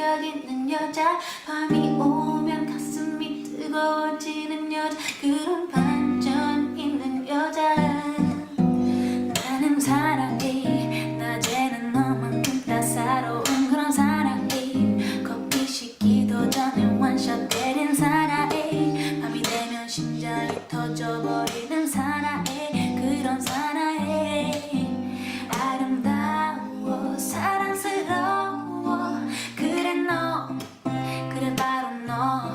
품격 있는 여자 밤이 오면 가슴이 뜨거워지는 여자 그런 반전 있는 여자 나는 사랑해 낮에는 너만큼 따사로운 그런 사랑해 커피 식기도 전에 원샷 때린 사랑해 밤이 되면 심장이 터져버리는 사랑해 그런 사랑해 아름다워 사랑스러워 그래 너 그래 바로 너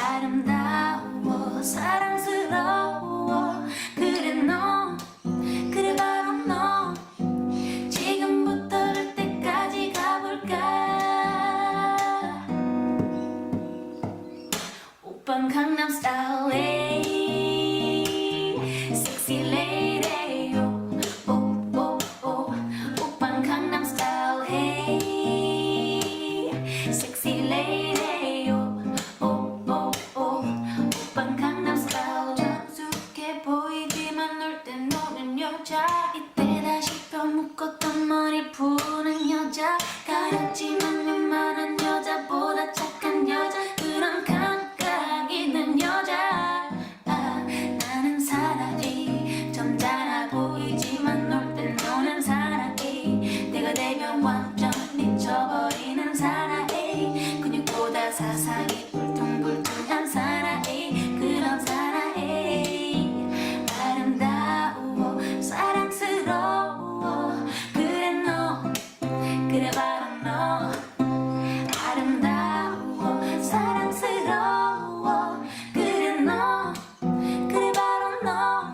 아름다워 사랑스러워 그래 너 그래 바로 너 지금부터 갈 때까지 가볼까 오빤 강남스타일 섹시 레이디 오빤 강남스타일 섹시 레이디 오빤 강남스타일 정숙해 보이지만 놀 땐 노는 여자 이때다 싶어 묶었던 머리 푸는 여자 가렸지만 웬만한 여자보다 착한 여자 그런 감각 있는 여자 나는 사랑해 점잖아 보이지만 놀 땐 노는 사랑해 내가 되면 완전 미쳐버리는 사랑해 근육보다 사상이 불퉁불퉁한 사랑해 그런 사랑해 아름다워 사랑스러워 그래 너 그래 바로 너 아름다워 사랑스러워 그래 너 그래 바로 너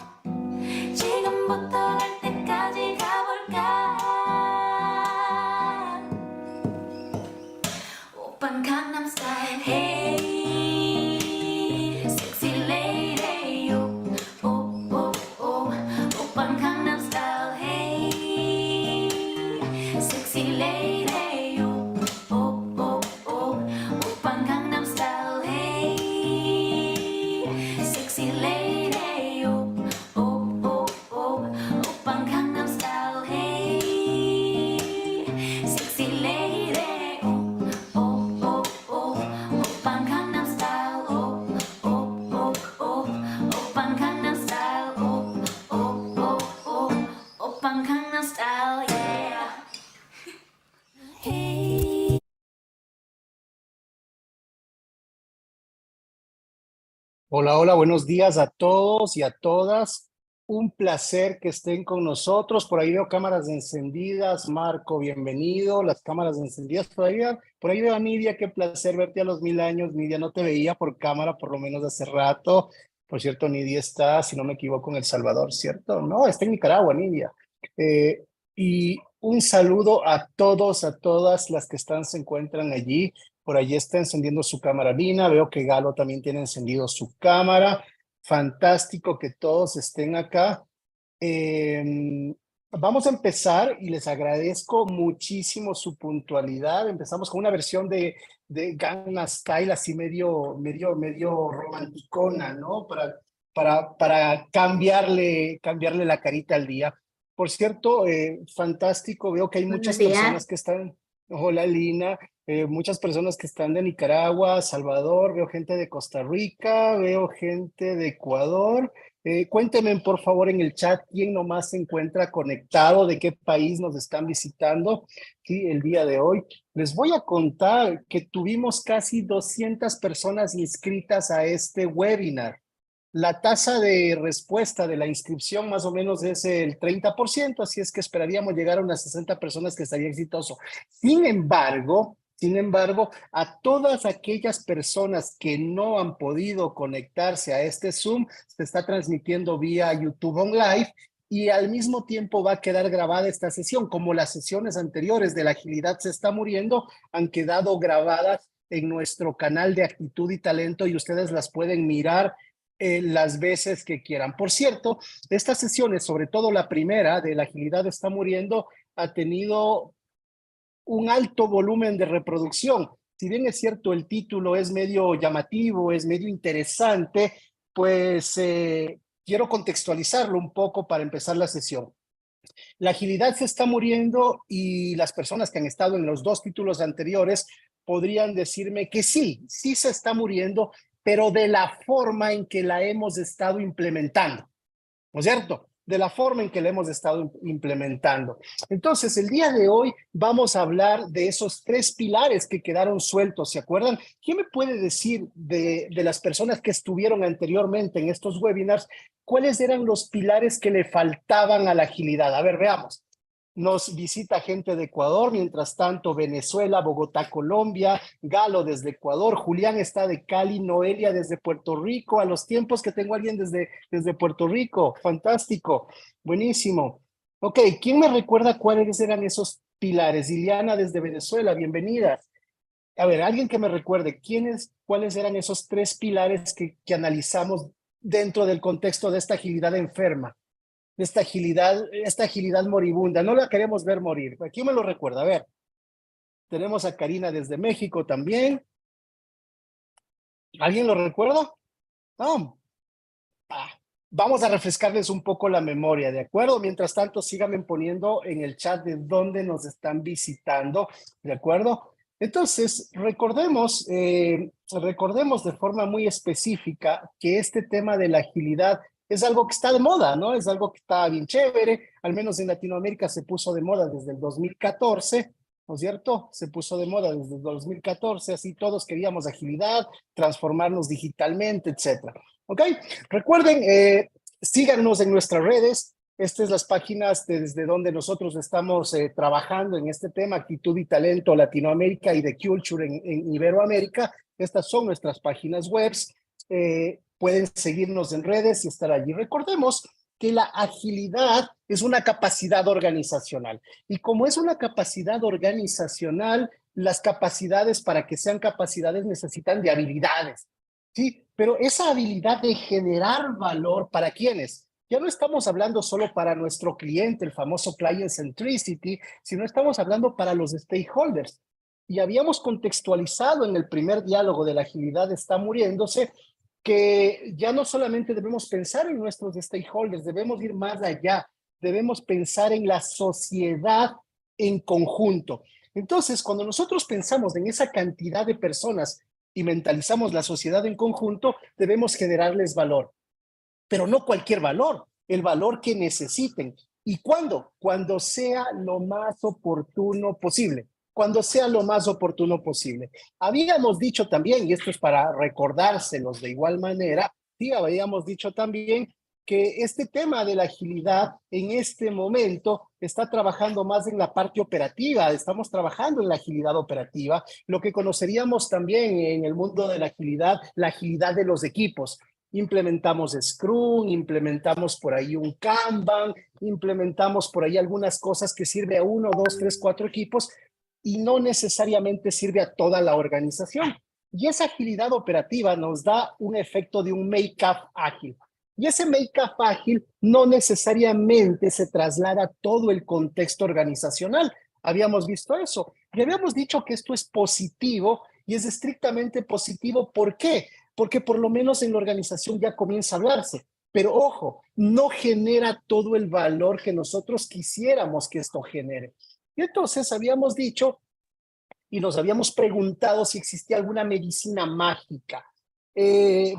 지금부터 갈 때까지 가볼까 오빤 강남스타일 hey 섹시 레이디 오빤 강남스타일 hey 섹시 레이디 오빤 강남스타일 hey 섹시 레이디 오빤 강남스타일 hey 섹시 레이디 오빤 강남스타일 오빤 강남스타일 오빤 강남스타일 yeah hey Hola, hola, buenos días a todos y a todas. Un placer que estén con nosotros. Por ahí veo cámaras encendidas. Marco, bienvenido. Las cámaras encendidas. Por ahí veo a Nidia. Qué placer verte a los 1000 años. Nidia, no te veía por cámara por lo menos hace rato. Por cierto, Nidia está, si no me equivoco, en El Salvador, ¿cierto? No, está en Nicaragua, Nidia. Y un saludo a todos, a todas las que se encuentran allí. Por allí está encendiendo su cámara Lina. Veo que Galo también tiene encendido su cámara. Fantástico que todos estén acá. Vamos a empezar y les agradezco muchísimo su puntualidad. Empezamos con una versión de Gangnam Style así medio romanticona, ¿no? Para cambiarle la carita al día. Por cierto, fantástico. Veo que hay muchas personas que están... Hola, Lina. Muchas personas que están de Nicaragua, Salvador, veo gente de Costa Rica, veo gente de Ecuador. Cuéntenme, por favor, en el chat quién nomás se encuentra conectado, de qué país nos están visitando, ¿sí? El día de hoy. Les voy a contar que tuvimos casi 200 personas inscritas a este webinar. La tasa de respuesta de la inscripción más o menos es el 30%, así es que esperaríamos llegar a unas 60 personas que estaría exitoso. Sin embargo, a todas aquellas personas que no han podido conectarse a este Zoom, se está transmitiendo vía YouTube On Live y al mismo tiempo va a quedar grabada esta sesión. Como las sesiones anteriores de la agilidad se está muriendo, han quedado grabadas en nuestro canal de Actitud y Talento y ustedes las pueden mirar las veces que quieran. Por cierto, estas sesiones, sobre todo la primera de la agilidad está muriendo, ha tenido un alto volumen de reproducción. Si bien es cierto el título es medio llamativo, es medio interesante, pues quiero contextualizarlo un poco para empezar la sesión. La agilidad se está muriendo y las personas que han estado en los dos títulos anteriores podrían decirme que sí, sí se está muriendo, pero de la forma en que la hemos estado implementando, ¿no es cierto? De la forma en que la hemos estado implementando. Entonces, el día de hoy vamos a hablar de esos tres pilares que quedaron sueltos, ¿se acuerdan? ¿Quién me puede decir de las personas que estuvieron anteriormente en estos webinars, cuáles eran los pilares que le faltaban a la agilidad? A ver, veamos. Nos visita gente de Ecuador, mientras tanto Venezuela, Bogotá, Colombia, Galo desde Ecuador, Julián está de Cali, Noelia desde Puerto Rico, a los tiempos que tengo a alguien desde Puerto Rico, fantástico, buenísimo. Ok, ¿quién me recuerda cuáles eran esos pilares? Liliana desde Venezuela, bienvenida. A ver, alguien que me recuerde, cuáles eran esos tres pilares que analizamos dentro del contexto de esta agilidad enferma, de esta agilidad moribunda. No la queremos ver morir. ¿Quién me lo recuerda? A ver, tenemos a Karina desde México también. ¿Alguien lo recuerda? No. Ah, vamos a refrescarles un poco la memoria, ¿de acuerdo? Mientras tanto, síganme poniendo en el chat de dónde nos están visitando, ¿de acuerdo? Entonces, recordemos de forma muy específica que este tema de la agilidad es algo que está de moda, ¿no? Es algo que está bien chévere, al menos en Latinoamérica se puso de moda desde el 2014, ¿no es cierto? Se puso de moda desde el 2014, así todos queríamos agilidad, transformarnos digitalmente, etcétera. ¿Ok? Recuerden, síganos en nuestras redes. Estas son las páginas desde donde nosotros estamos trabajando en este tema, Actitud y Talento Latinoamérica y The Culture en Iberoamérica. Estas son nuestras páginas web. Pueden seguirnos en redes y estar allí. Recordemos que la agilidad es una capacidad organizacional. Y como es una capacidad organizacional, las capacidades para que sean capacidades necesitan de habilidades. Sí, pero esa habilidad de generar valor, ¿para quiénes? Ya no estamos hablando solo para nuestro cliente, el famoso client centricity, sino estamos hablando para los stakeholders. Y habíamos contextualizado en el primer diálogo de la agilidad está muriéndose, que ya no solamente debemos pensar en nuestros stakeholders, debemos ir más allá, debemos pensar en la sociedad en conjunto. Entonces, cuando nosotros pensamos en esa cantidad de personas y mentalizamos la sociedad en conjunto, debemos generarles valor, pero no cualquier valor, el valor que necesiten. ¿Y cuándo? Cuando sea lo más oportuno posible. Cuando sea lo más oportuno posible. Habíamos dicho también, y esto es para recordárselos de igual manera, sí, habíamos dicho también que este tema de la agilidad en este momento está trabajando más en la parte operativa, estamos trabajando en la agilidad operativa, lo que conoceríamos también en el mundo de la agilidad de los equipos. Implementamos Scrum, implementamos por ahí un Kanban, implementamos por ahí algunas cosas que sirve a 1, 2, 3, 4 equipos y no necesariamente sirve a toda la organización. Y esa agilidad operativa nos da un efecto de un make-up ágil. Y ese make-up ágil no necesariamente se traslada a todo el contexto organizacional. Habíamos visto eso. Y habíamos dicho que esto es positivo y es estrictamente positivo. ¿Por qué? Porque por lo menos en la organización ya comienza a hablarse. Pero ojo, no genera todo el valor que nosotros quisiéramos que esto genere. Y entonces habíamos dicho y nos habíamos preguntado si existía alguna medicina mágica.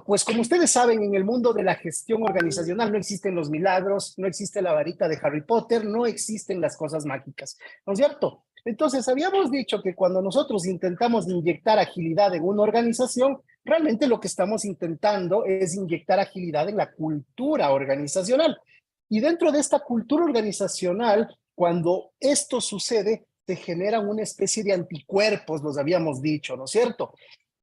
Pues como ustedes saben, en el mundo de la gestión organizacional no existen los milagros, no existe la varita de Harry Potter, no existen las cosas mágicas, ¿no es cierto? Entonces, habíamos dicho que cuando nosotros intentamos inyectar agilidad en una organización, realmente lo que estamos intentando es inyectar agilidad en la cultura organizacional. Y dentro de esta cultura organizacional, cuando esto sucede, se generan una especie de anticuerpos, los habíamos dicho, ¿no es cierto?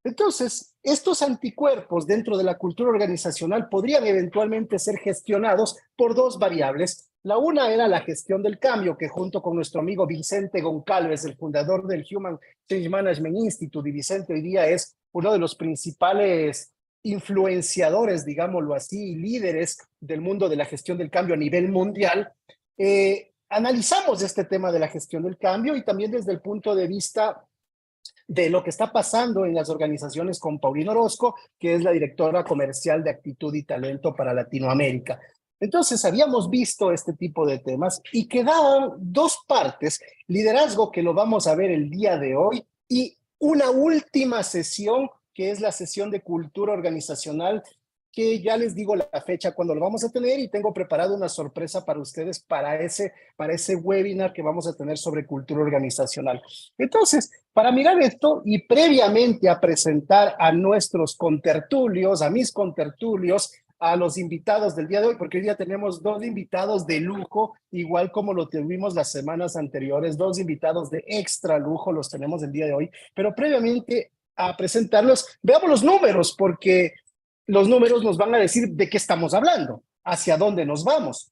Entonces, estos anticuerpos dentro de la cultura organizacional podrían eventualmente ser gestionados por dos variables. La una era la gestión del cambio, que junto con nuestro amigo Vicente Goncalves, el fundador del Human Change Management Institute, y Vicente hoy día es uno de los principales influenciadores, digámoslo así, líderes del mundo de la gestión del cambio a nivel mundial, analizamos este tema de la gestión del cambio y también desde el punto de vista de lo que está pasando en las organizaciones con Paulina Orozco, que es la directora comercial de Actitud y Talento para Latinoamérica. Entonces, habíamos visto este tipo de temas y quedaban dos partes, liderazgo, que lo vamos a ver el día de hoy, y una última sesión, que es la sesión de cultura organizacional, que ya les digo la fecha cuando lo vamos a tener, y tengo preparado una sorpresa para ustedes para ese webinar que vamos a tener sobre cultura organizacional. Entonces, para mirar esto y previamente a presentar a nuestros contertulios, a mis contertulios, a los invitados del día de hoy, porque hoy día tenemos dos invitados de lujo, igual como lo tuvimos las semanas anteriores, dos invitados de extra lujo los tenemos el día de hoy, pero previamente a presentarlos, veamos los números, porque los números nos van a decir de qué estamos hablando, hacia dónde nos vamos.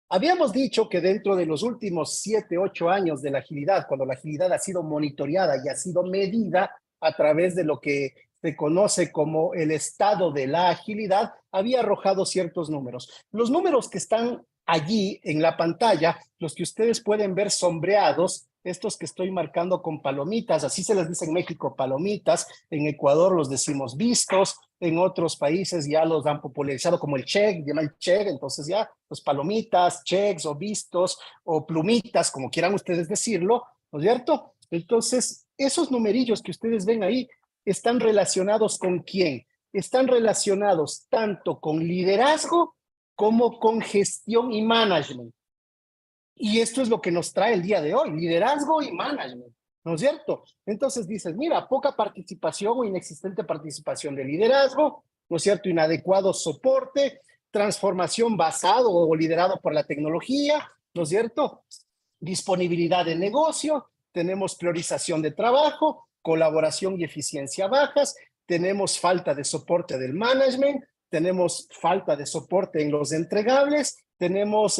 Habíamos dicho que dentro de los últimos 7, 8 años de la agilidad, cuando la agilidad ha sido monitoreada y ha sido medida a través de lo que se conoce como el estado de la agilidad, había arrojado ciertos números. Los números que están allí en la pantalla, los que ustedes pueden ver sombreados, estos que estoy marcando con palomitas, así se les dice en México, palomitas, en Ecuador los decimos vistos, en otros países ya los han popularizado como el check, llaman check, entonces ya los palomitas, checks o vistos o plumitas, como quieran ustedes decirlo, ¿no es cierto? Entonces, esos numerillos que ustedes ven ahí están relacionados ¿con quién? Están relacionados tanto con liderazgo como con gestión y management. Y esto es lo que nos trae el día de hoy, liderazgo y management, ¿no es cierto? Entonces dices, mira, poca participación o inexistente participación de liderazgo, ¿no es cierto? Inadecuado soporte, transformación basado o liderado por la tecnología, ¿no es cierto? Disponibilidad de negocio, tenemos priorización de trabajo, colaboración y eficiencia bajas, tenemos falta de soporte del management, tenemos falta de soporte en los entregables, tenemos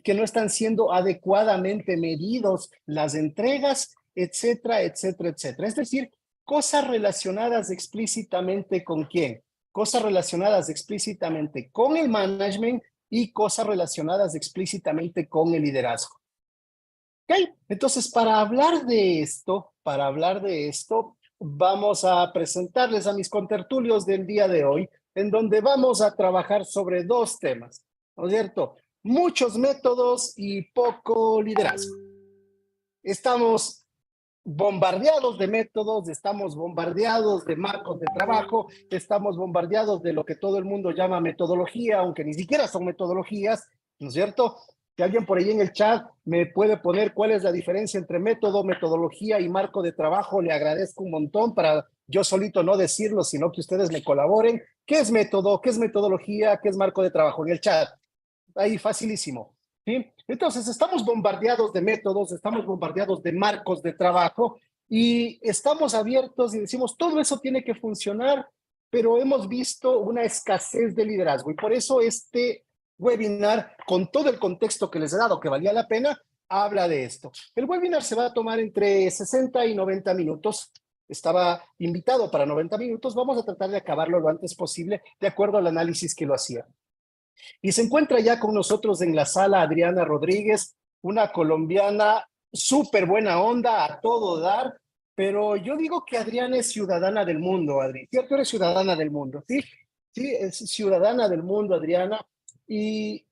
que no están siendo adecuadamente medidos las entregas, etcétera, etcétera, etcétera. Es decir, cosas relacionadas explícitamente ¿con quién? Cosas relacionadas explícitamente con el management y cosas relacionadas explícitamente con el liderazgo. ¿Ok? Entonces, para hablar de esto, vamos a presentarles a mis contertulios del día de hoy, en donde vamos a trabajar sobre dos temas, ¿no es cierto? Muchos métodos y poco liderazgo. Estamos bombardeados de métodos, estamos bombardeados de marcos de trabajo, estamos bombardeados de lo que todo el mundo llama metodología, aunque ni siquiera son metodologías, ¿no es cierto? Si alguien por ahí en el chat me puede poner cuál es la diferencia entre método, metodología y marco de trabajo, le agradezco un montón para yo solito no decirlo, sino que ustedes me colaboren. ¿Qué es método? ¿Qué es metodología? ¿Qué es marco de trabajo? En el chat. Ahí, facilísimo. ¿Sí? Entonces, estamos bombardeados de métodos, estamos bombardeados de marcos de trabajo y estamos abiertos y decimos, todo eso tiene que funcionar, pero hemos visto una escasez de liderazgo y por eso este webinar, con todo el contexto que les he dado, que valía la pena, habla de esto. El webinar se va a tomar entre 60 y 90 minutos. Estaba invitado para 90 minutos. Vamos a tratar de acabarlo lo antes posible, de acuerdo al análisis que lo hacía. Y se encuentra ya con nosotros en la sala Adriana Rodríguez, una colombiana súper buena onda, a todo dar, pero yo digo que Adriana es ciudadana del mundo, Adri. ¿Cierto? Eres ciudadana del mundo, ¿sí? Sí, es ciudadana del mundo, Adriana. Y,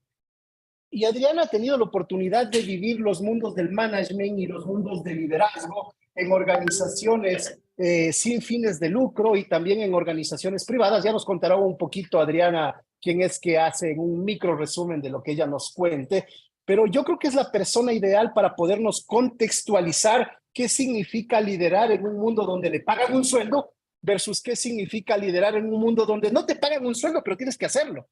y Adriana ha tenido la oportunidad de vivir los mundos del management y los mundos del liderazgo en organizaciones sin fines de lucro y también en organizaciones privadas. Ya nos contará un poquito, Adriana, quién es que hace un micro resumen de lo que ella nos cuente, pero yo creo que es la persona ideal para podernos contextualizar qué significa liderar en un mundo donde le pagan un sueldo versus qué significa liderar en un mundo donde no te pagan un sueldo, pero tienes que hacerlo,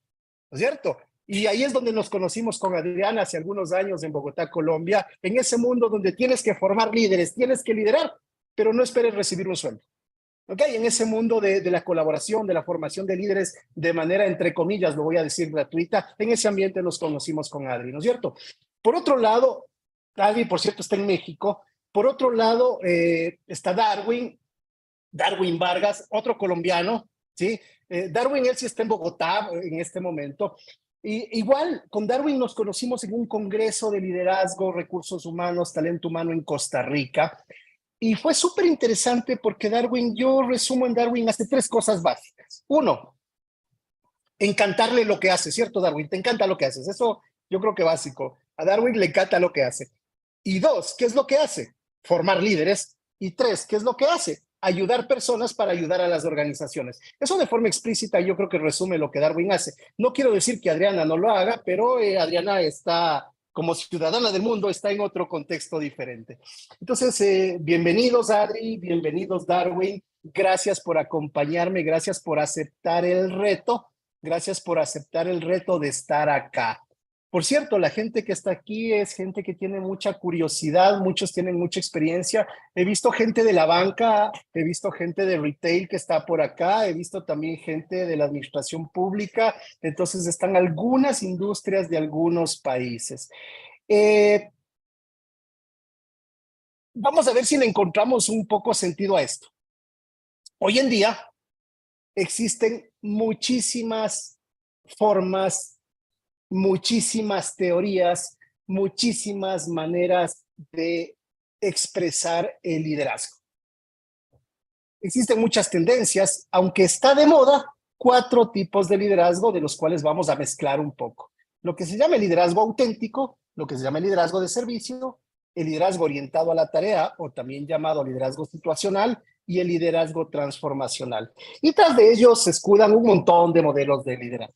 ¿no es cierto? Y ahí es donde nos conocimos con Adriana hace algunos años en Bogotá, Colombia, en ese mundo donde tienes que formar líderes, tienes que liderar, pero no esperes recibir un sueldo. ¿Ok? En ese mundo de la colaboración, de la formación de líderes de manera, entre comillas, lo voy a decir gratuita, en ese ambiente nos conocimos con Adri, ¿no es cierto? Por otro lado, Adri, por cierto, está en México. Por otro lado, está Darwin Vargas, otro colombiano, ¿sí? Darwin, él sí está en Bogotá en este momento. Y igual, con Darwin nos conocimos en un congreso de liderazgo, recursos humanos, talento humano en Costa Rica. Y fue súper interesante porque Darwin, yo resumo en Darwin hace tres cosas básicas. Uno, encantarle lo que hace, ¿cierto, Darwin? Te encanta lo que haces. Eso yo creo que básico. A Darwin le encanta lo que hace. Y dos, ¿qué es lo que hace? Formar líderes. Y tres, ¿qué es lo que hace? Ayudar personas para ayudar a las organizaciones. Eso de forma explícita yo creo que resume lo que Darwin hace. No quiero decir que Adriana no lo haga, pero Adriana está como ciudadana del mundo, está en otro contexto diferente. Entonces, bienvenidos Adri, bienvenidos Darwin. Gracias por acompañarme, gracias por aceptar el reto, gracias por aceptar el reto de estar acá. Por cierto, la gente que está aquí es gente que tiene mucha curiosidad, muchos tienen mucha experiencia. He visto gente de la banca, he visto gente de retail que está por acá, he visto también gente de la administración pública, entonces están algunas industrias de algunos países. Vamos a ver si le encontramos un poco sentido a esto. Hoy en día existen muchísimas formas, muchísimas teorías, muchísimas maneras de expresar el liderazgo. Existen muchas tendencias, aunque está de moda, 4 tipos de liderazgo de los cuales vamos a mezclar un poco. Lo que se llama el liderazgo auténtico, lo que se llama el liderazgo de servicio, el liderazgo orientado a la tarea, o también llamado liderazgo situacional, y el liderazgo transformacional. Y tras de ellos se escudan un montón de modelos de liderazgo.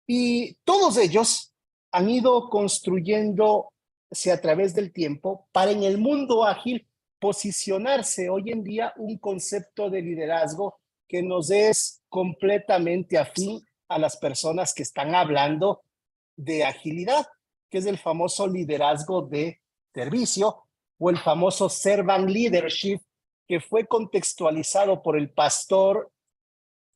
Y todos ellos han ido construyéndose a través del tiempo para en el mundo ágil posicionarse hoy en día un concepto de liderazgo que nos es completamente afín a las personas que están hablando de agilidad, que es el famoso liderazgo de servicio o el famoso servant leadership, que fue contextualizado por el pastor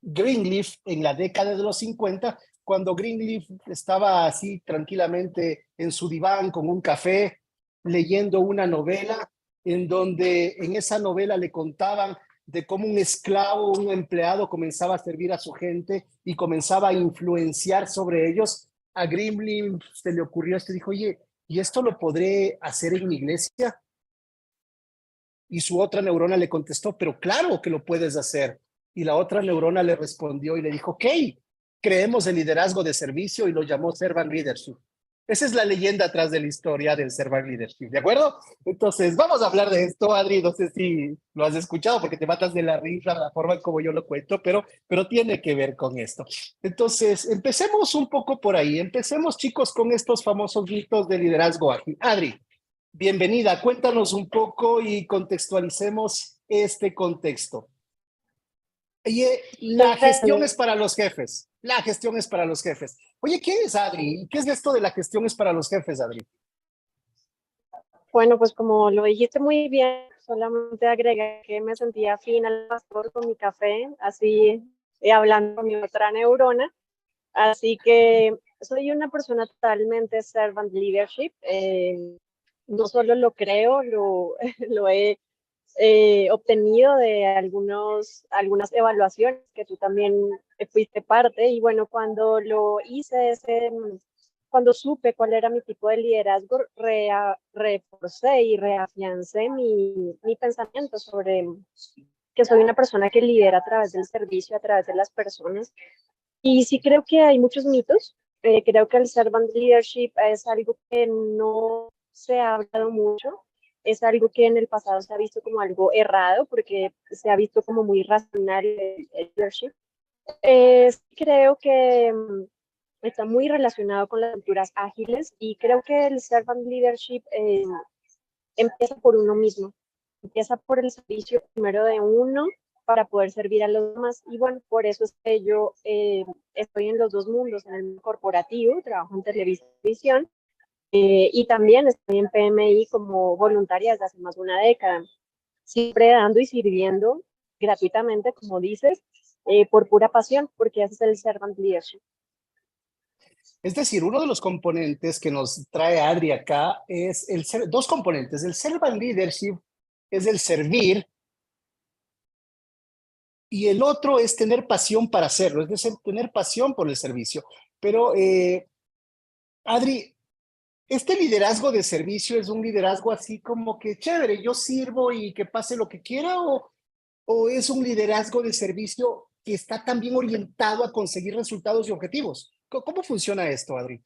Greenleaf en la década de los 50, cuando Greenleaf estaba así tranquilamente en su diván con un café, leyendo una novela, en donde en esa novela le contaban de cómo un esclavo, un empleado comenzaba a servir a su gente y comenzaba a influenciar sobre ellos. A Greenleaf se le ocurrió esto y dijo, oye, ¿y esto lo podré hacer en mi iglesia? Y su otra neurona le contestó, pero claro que lo puedes hacer. Y la otra neurona le respondió y le dijo, ok, creemos el liderazgo de servicio y lo llamó Servant Leadership. Esa es la leyenda atrás de la historia del Servant Leadership, ¿de acuerdo? Entonces, vamos a hablar de esto, Adri, no sé si lo has escuchado porque te matas de la risa la forma como yo lo cuento, pero tiene que ver con esto. Entonces, empecemos un poco por ahí, empecemos chicos con estos famosos mitos de liderazgo ágil. Adri, bienvenida, cuéntanos un poco y contextualicemos este contexto. Oye, la gestión es para los jefes. La gestión es para los jefes. Oye, ¿quién es Adri? ¿Qué es esto de la gestión es para los jefes, Adri? Bueno, pues como lo dijiste muy bien, solamente agregué que me sentía afín al pastor con mi café, así hablando con mi otra neurona. Así que soy una persona totalmente servant leadership. No solo lo creo, lo he obtenido de algunas evaluaciones que tú también fuiste parte. Y bueno, cuando lo hice, cuando supe cuál era mi tipo de liderazgo, reforcé y reafiancé mi pensamiento sobre que soy una persona que lidera a través del servicio, a través de las personas. Y sí creo que hay muchos mitos. Creo que el servant leadership es algo que no se ha hablado mucho. Es algo que en el pasado se ha visto como algo errado porque se ha visto como muy racional el leadership. Creo que está muy relacionado con las culturas ágiles y creo que el servant leadership empieza por uno mismo. Empieza por el servicio primero de uno para poder servir a los demás. Y bueno, por eso es que yo estoy en los dos mundos, en el mundo corporativo, trabajo en televisión y también estoy en PMI como voluntaria desde hace más de una década, siempre dando y sirviendo gratuitamente, como dices, por pura pasión, porque ese es el servant leadership. Es decir, uno de los componentes que nos trae Adri acá es dos componentes. El servant leadership es el servir y el otro es tener pasión para hacerlo, es decir, tener pasión por el servicio. Pero, Adri, ¿este liderazgo de servicio es un liderazgo así como que chévere, yo sirvo y que pase lo que quiera o es un liderazgo de servicio que está también orientado a conseguir resultados y objetivos. ¿Cómo funciona esto, Adri?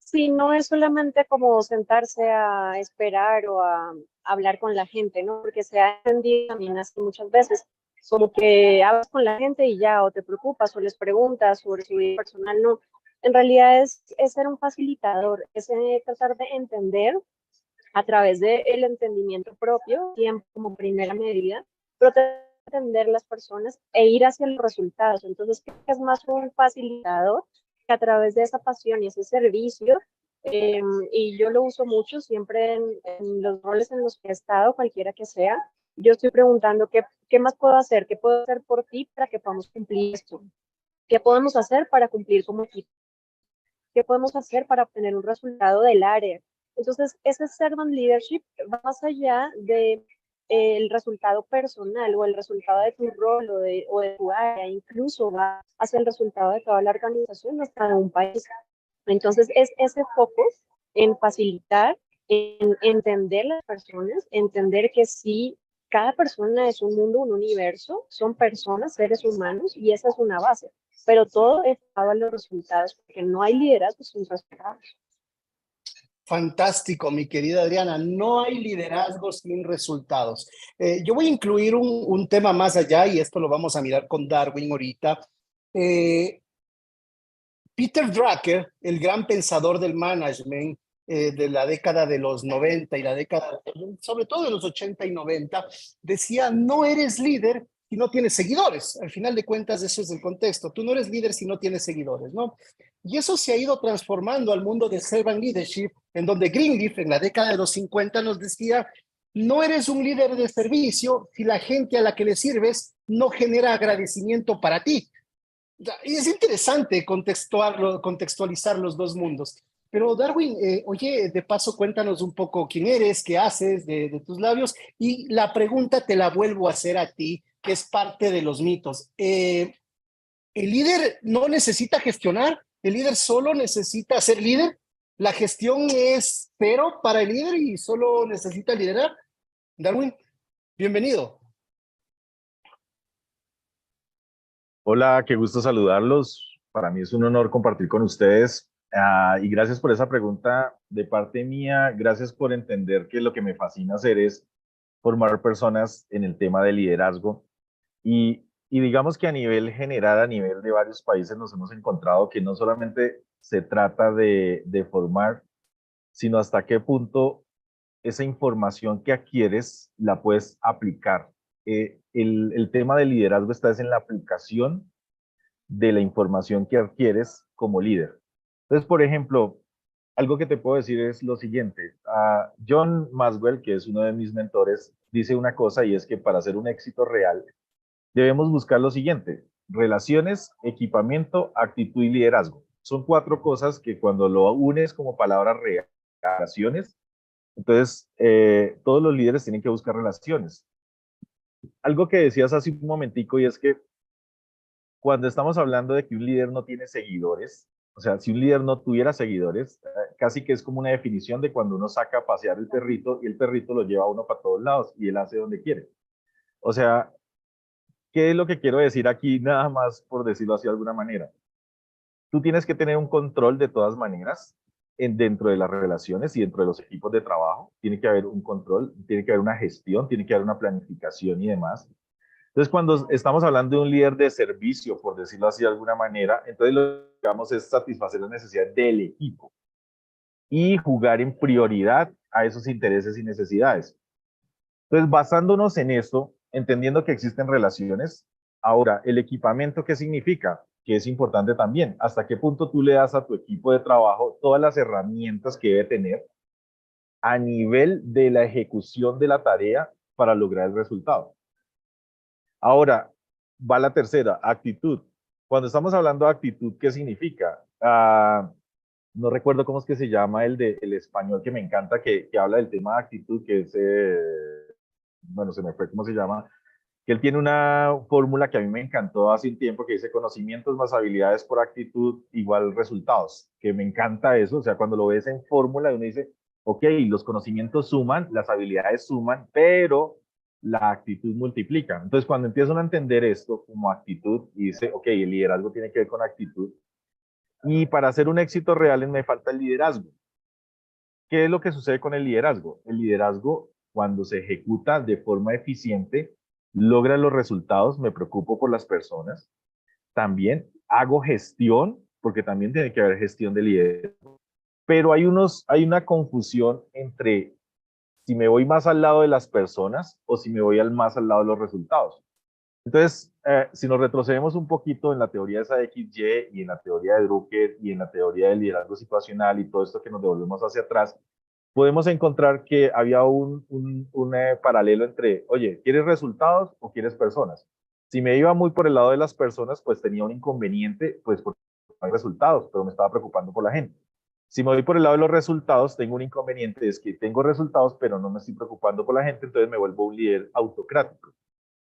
Sí, no es solamente como sentarse a esperar o a hablar con la gente, ¿no? Porque se ha entendido también así muchas veces, como que hablas con la gente y ya, o te preocupas, o les preguntas sobre su vida personal, no. En realidad es ser un facilitador, es tratar de entender a través del entendimiento propio, tiempo como primera medida, pero entender las personas e ir hacia los resultados. Entonces, creo que es más un facilitador que a través de esa pasión y ese servicio, y yo lo uso mucho siempre en los roles en los que he estado, cualquiera que sea, yo estoy preguntando qué más puedo hacer, qué puedo hacer por ti para que podamos cumplir esto, qué podemos hacer para cumplir como equipo, qué podemos hacer para obtener un resultado del área. Entonces, ese servant leadership va más allá de el resultado personal o el resultado de tu rol o de tu área, incluso va hacia el resultado de toda la organización, hasta de un país. Entonces, es ese foco en facilitar, en entender las personas, entender que sí, cada persona es un mundo, un universo, son personas, seres humanos, y esa es una base. Pero todo es dado a los resultados, porque no hay liderazgo sin resultados. Fantástico, mi querida Adriana. No hay liderazgo sin resultados. Yo voy a incluir un tema más allá y esto lo vamos a mirar con Darwin ahorita. Peter Drucker, el gran pensador del management de la década de los 90 y la década, sobre todo de los 80 y 90, decía, no eres líder si no tienes seguidores. Al final de cuentas, eso es el contexto. Tú no eres líder si no tienes seguidores, ¿no? Y eso se ha ido transformando al mundo de servant leadership, en donde Greenleaf, en la década de los 50, nos decía, no eres un líder de servicio si la gente a la que le sirves no genera agradecimiento para ti. Y es interesante contextualizar los dos mundos. Pero Darwin, oye, de paso cuéntanos un poco quién eres, qué haces de tus labios y la pregunta te la vuelvo a hacer a ti, que es parte de los mitos. ¿El líder no necesita gestionar? ¿El líder solo necesita ser líder? ¿La gestión es cero para el líder y solo necesita liderar? Darwin, bienvenido. Hola, qué gusto saludarlos. Para mí es un honor compartir con ustedes. Y gracias por esa pregunta de parte mía. Gracias por entender que lo que me fascina hacer es formar personas en el tema de liderazgo. Y digamos que a nivel general, a nivel de varios países, nos hemos encontrado que no solamente se trata de formar, sino hasta qué punto esa información que adquieres la puedes aplicar. El tema del liderazgo está en la aplicación de la información que adquieres como líder. Entonces, por ejemplo, algo que te puedo decir es lo siguiente. John Maxwell, que es uno de mis mentores, dice una cosa y es que para hacer un éxito real debemos buscar lo siguiente: relaciones, equipamiento, actitud y liderazgo. Son cuatro cosas que cuando lo unes como palabras relaciones, entonces todos los líderes tienen que buscar relaciones. Algo que decías hace un momentico y es que cuando estamos hablando de que un líder no tiene seguidores, o sea, si un líder no tuviera seguidores, casi que es como una definición de cuando uno saca a pasear el perrito y el perrito lo lleva a uno para todos lados y él hace donde quiere. O sea, ¿qué es lo que quiero decir aquí? Nada más por decirlo así de alguna manera. Tú tienes que tener un control de todas maneras dentro de las relaciones y dentro de los equipos de trabajo. Tiene que haber un control, tiene que haber una gestión, tiene que haber una planificación y demás. Entonces, cuando estamos hablando de un líder de servicio, por decirlo así de alguna manera, entonces lo que vamos es satisfacer las necesidades del equipo y jugar en prioridad a esos intereses y necesidades. Entonces, basándonos en esto, entendiendo que existen relaciones, ahora, el equipamiento, ¿qué significa? Que es importante también. ¿Hasta qué punto tú le das a tu equipo de trabajo todas las herramientas que debe tener a nivel de la ejecución de la tarea para lograr el resultado? Ahora, va la tercera, actitud. Cuando estamos hablando de actitud, ¿qué significa? No recuerdo cómo es que se llama el español que me encanta, que habla del tema de actitud, que es, bueno, se me fue cómo se llama, que él tiene una fórmula que a mí me encantó hace un tiempo, que dice conocimientos más habilidades por actitud igual resultados, que me encanta eso. O sea, cuando lo ves en fórmula, uno dice, ok, los conocimientos suman, las habilidades suman, pero la actitud multiplica. Entonces, cuando empiezan a entender esto como actitud y dice, ok, el liderazgo tiene que ver con actitud, y para hacer un éxito real me falta el liderazgo. ¿Qué es lo que sucede con el liderazgo? El liderazgo, cuando se ejecuta de forma eficiente, logra los resultados, me preocupo por las personas, también hago gestión, porque también tiene que haber gestión de liderazgo, pero hay una confusión entre si me voy más al lado de las personas o si me voy más al lado de los resultados. Entonces, si nos retrocedemos un poquito en la teoría de esa XY y en la teoría de Drucker y en la teoría del liderazgo situacional y todo esto que nos devolvemos hacia atrás, podemos encontrar que había un paralelo entre, oye, ¿quieres resultados o quieres personas? Si me iba muy por el lado de las personas, pues tenía un inconveniente, pues porque no hay resultados, pero me estaba preocupando por la gente. Si me voy por el lado de los resultados, tengo un inconveniente, es que tengo resultados, pero no me estoy preocupando por la gente, entonces me vuelvo un líder autocrático.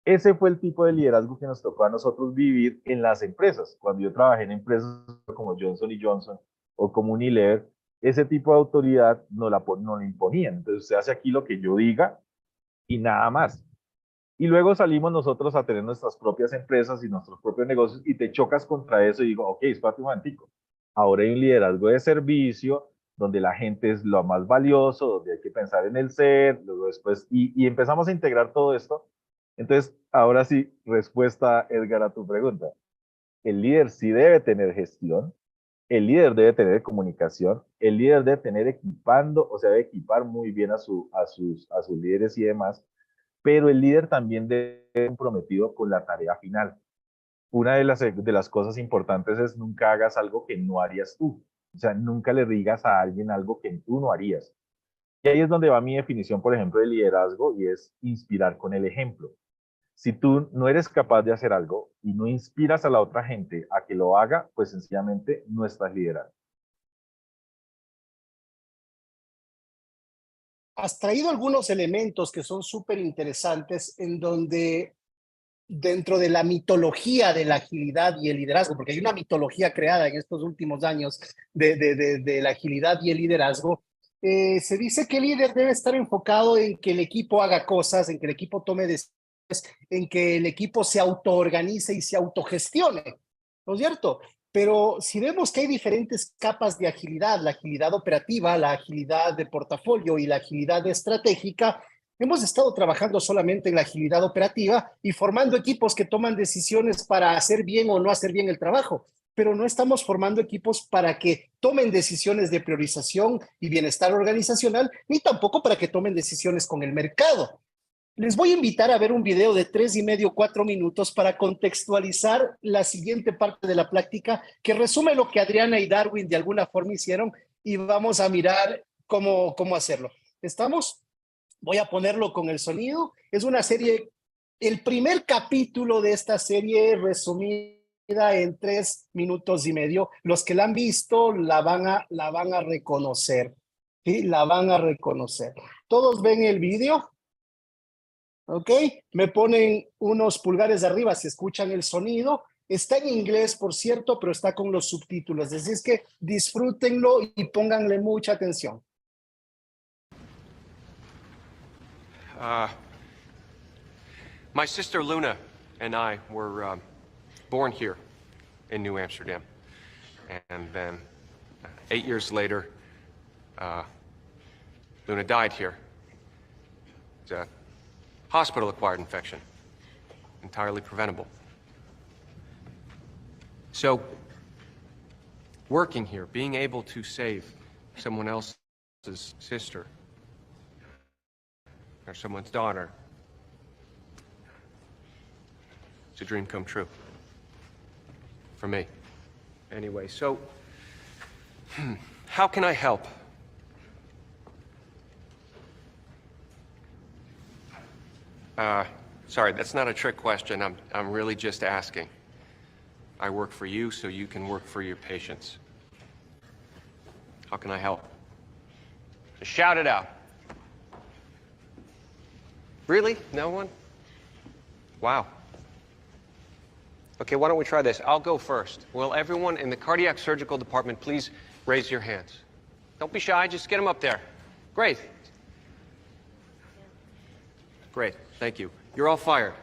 Ese fue el tipo de liderazgo que nos tocó a nosotros vivir en las empresas. Cuando yo trabajé en empresas como Johnson Johnson o como Unilever, ese tipo de autoridad no la imponían. Entonces usted hace aquí lo que yo diga y nada más. Y luego salimos nosotros a tener nuestras propias empresas y nuestros propios negocios y te chocas contra eso y digo, ok, espérate un momentico. Ahora hay un liderazgo de servicio donde la gente es lo más valioso, donde hay que pensar en el ser, luego después, y empezamos a integrar todo esto. Entonces, ahora sí, respuesta, Edgar, a tu pregunta. El líder sí debe tener gestión, el líder debe tener comunicación, el líder debe tener equipando, o sea, debe equipar muy bien a sus líderes y demás, pero el líder también debe estar comprometido con la tarea final. Una de las cosas importantes es nunca hagas algo que no harías tú. O sea, nunca le digas a alguien algo que tú no harías. Y ahí es donde va mi definición, por ejemplo, de liderazgo y es inspirar con el ejemplo. Si tú no eres capaz de hacer algo y no inspiras a la otra gente a que lo haga, pues sencillamente no estás liderando. Has traído algunos elementos que son súper interesantes en donde dentro de la mitología de la agilidad y el liderazgo, porque hay una mitología creada en estos últimos años de la agilidad y el liderazgo, se dice que el líder debe estar enfocado en que el equipo haga cosas, en que el equipo tome decisiones, en que el equipo se autoorganice y se autogestione, ¿no es cierto? Pero si vemos que hay diferentes capas de agilidad, la agilidad operativa, la agilidad de portafolio y la agilidad estratégica, hemos estado trabajando solamente en la agilidad operativa y formando equipos que toman decisiones para hacer bien o no hacer bien el trabajo, pero no estamos formando equipos para que tomen decisiones de priorización y bienestar organizacional, ni tampoco para que tomen decisiones con el mercado. Les voy a invitar a ver un video de 3,5, 4 minutos para contextualizar la siguiente parte de la práctica que resume lo que Adriana y Darwin de alguna forma hicieron y vamos a mirar cómo hacerlo. ¿Estamos? Voy a ponerlo con el sonido. Es una serie, el primer capítulo de esta serie resumida en 3,5 minutos. Los que la han visto la van a reconocer. ¿Sí? La van a reconocer. ¿Todos ven el video? ¿Ok? Me ponen unos pulgares arriba si escuchan el sonido. Está en inglés, por cierto, pero está con los subtítulos. Así es que disfrútenlo y pónganle mucha atención. My sister Luna and I were born here in New Amsterdam. And then 8 years later, Luna died here. It's a hospital-acquired infection, entirely preventable. So, working here, being able to save someone else's sister, or someone's daughter, it's a dream come true. For me. Anyway, so, how can I help? Sorry, that's not a trick question. I'm really just asking. I work for you so you can work for your patients. How can I help? Just shout it out. Really? No one? Wow. Okay, why don't we try this? I'll go first. Will everyone in the cardiac surgical department please raise your hands? Don't be shy, just get them up there. Great. Great, thank you. You're all fired.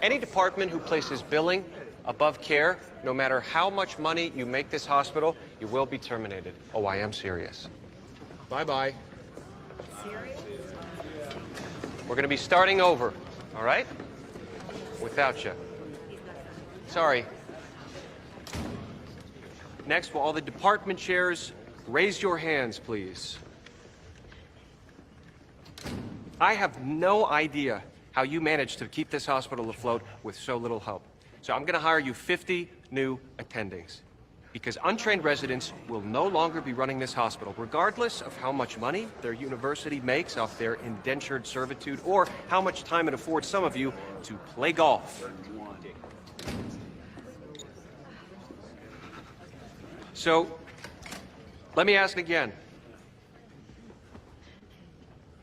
Any department who places billing above care, no matter how much money you make this hospital, you will be terminated. Oh, I am serious. Bye-bye. Serious? We're going to be starting over, all right? Without you. Sorry. Next, will all the department chairs raise your hands, please? I have no idea how you managed to keep this hospital afloat with so little help. So I'm going to hire you 50 new attendings, because untrained residents will no longer be running this hospital, regardless of how much money their university makes off their indentured servitude, or how much time it affords some of you to play golf. So, let me ask again.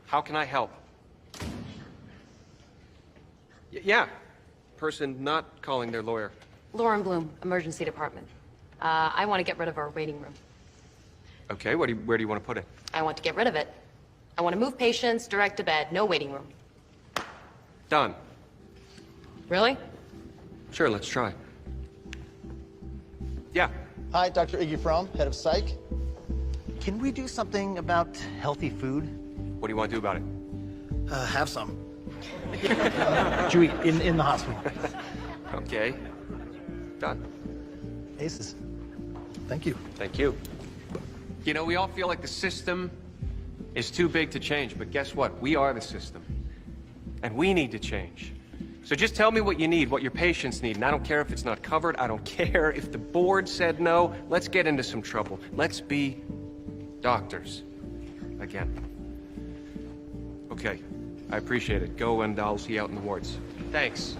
How can I help? Yeah, person not calling their lawyer. Lauren Bloom, Emergency Department. I want to get rid of our waiting room. Okay, where do you want to put it? I want to get rid of it. I want to move patients direct to bed, no waiting room. Done. Really? Sure, let's try. Yeah. Hi, Dr. Iggy Fromm, head of psych. Can we do something about healthy food? What do you want to do about it? Have some. Chewy, in the hospital. Okay. Done. Aces. Thank you. Thank you. You know, we all feel like the system is too big to change, but guess what? We are the system. And we need to change. So just tell me what you need, what your patients need, and I don't care if it's not covered, I don't care if the board said no. Let's get into some trouble. Let's be doctors again. Okay, I appreciate it. Go, and I'll see you out in the wards. Thanks.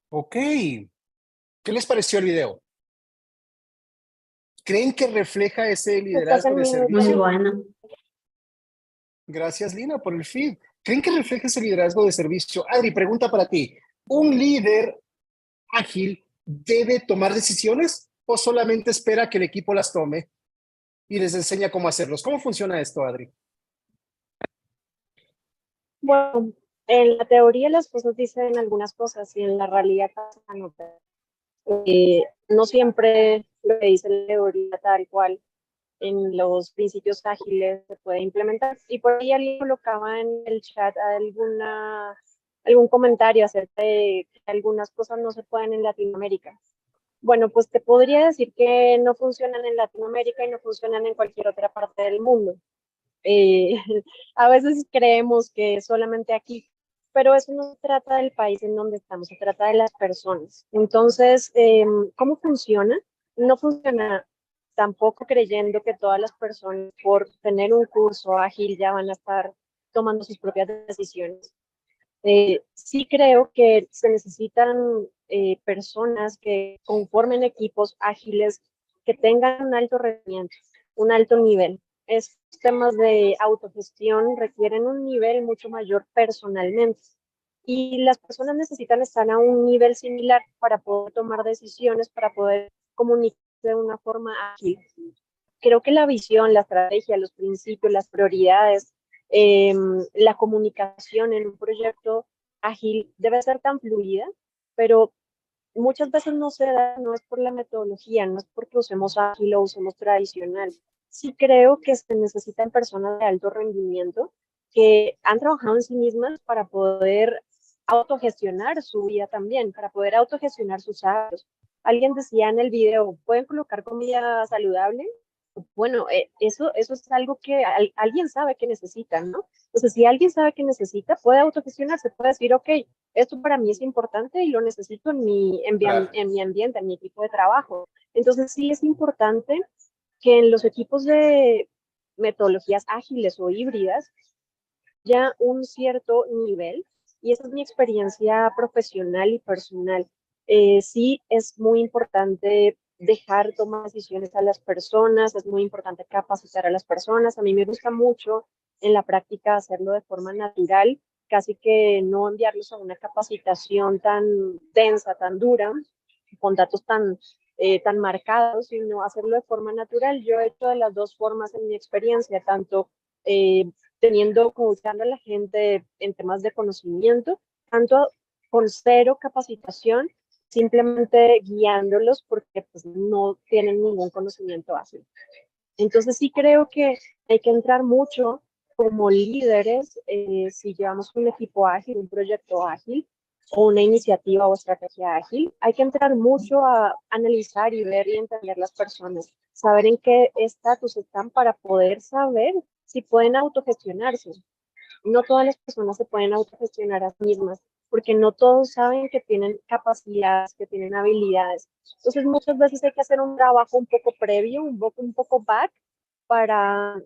Ok. ¿Qué les pareció el video? ¿Creen que refleja ese liderazgo de Muy servicio? bueno. Gracias, Lina, por el feed. ¿Creen que refleja ese liderazgo de servicio? Adri, pregunta para ti. ¿Un líder ágil debe tomar decisiones o solamente espera que el equipo las tome y les enseña cómo hacerlos? ¿Cómo funciona esto, Adri? Bueno, en la teoría las cosas dicen algunas cosas y en la realidad pasan otras. No siempre lo que dice la teoría tal cual en los principios ágiles se puede implementar. Y por ahí alguien colocaba en el chat algún comentario acerca de que algunas cosas no se pueden en Latinoamérica. Bueno, pues te podría decir que no funcionan en Latinoamérica y no funcionan en cualquier otra parte del mundo. A veces creemos que solamente aquí, pero eso no se trata del país en donde estamos, se trata de las personas. Entonces, ¿cómo funciona? No funciona tampoco creyendo que todas las personas por tener un curso ágil ya van a estar tomando sus propias decisiones. Sí creo que se necesitan personas que conformen equipos ágiles que tengan un alto rendimiento, un alto nivel. Estos temas de autogestión requieren un nivel mucho mayor personalmente y las personas necesitan estar a un nivel similar para poder tomar decisiones, para poder comunicarse de una forma ágil. Creo que la visión, la estrategia, los principios, las prioridades, la comunicación en un proyecto ágil debe ser tan fluida, pero muchas veces no se da, no es por la metodología, no es porque usemos ágil o usemos tradicional. Sí creo que se necesitan personas de alto rendimiento que han trabajado en sí mismas para poder autogestionar su vida también, para poder autogestionar sus hábitos. Alguien decía en el video, ¿pueden colocar comida saludable? Bueno, eso es algo que alguien sabe que necesita, ¿no? Entonces, si alguien sabe que necesita, puede autogestionarse, puede decir, ok, esto para mí es importante y lo necesito en mi ambiente, en mi equipo de trabajo. Entonces, sí es importante que en los equipos de metodologías ágiles o híbridas ya un cierto nivel, y esa es mi experiencia profesional y personal. Sí es muy importante dejar tomar decisiones a las personas, es muy importante capacitar a las personas. A mí me gusta mucho en la práctica hacerlo de forma natural casi que no enviarlos a una capacitación tan densa, tan dura, con datos tan marcados, sino hacerlo de forma natural. Yo he hecho de las dos formas en mi experiencia, tanto coachando a la gente en temas de conocimiento, tanto con cero capacitación, simplemente guiándolos porque pues, no tienen ningún conocimiento básico. Entonces sí creo que hay que entrar mucho como líderes, si llevamos un equipo ágil, un proyecto ágil o una iniciativa o estrategia ágil, hay que entrar mucho a analizar y ver y entender las personas, saber en qué estatus están para poder saber si pueden autogestionarse. No todas las personas se pueden autogestionar a sí mismas, porque no todos saben que tienen capacidades, que tienen habilidades. Entonces, muchas veces hay que hacer un trabajo un poco previo, un poco back, para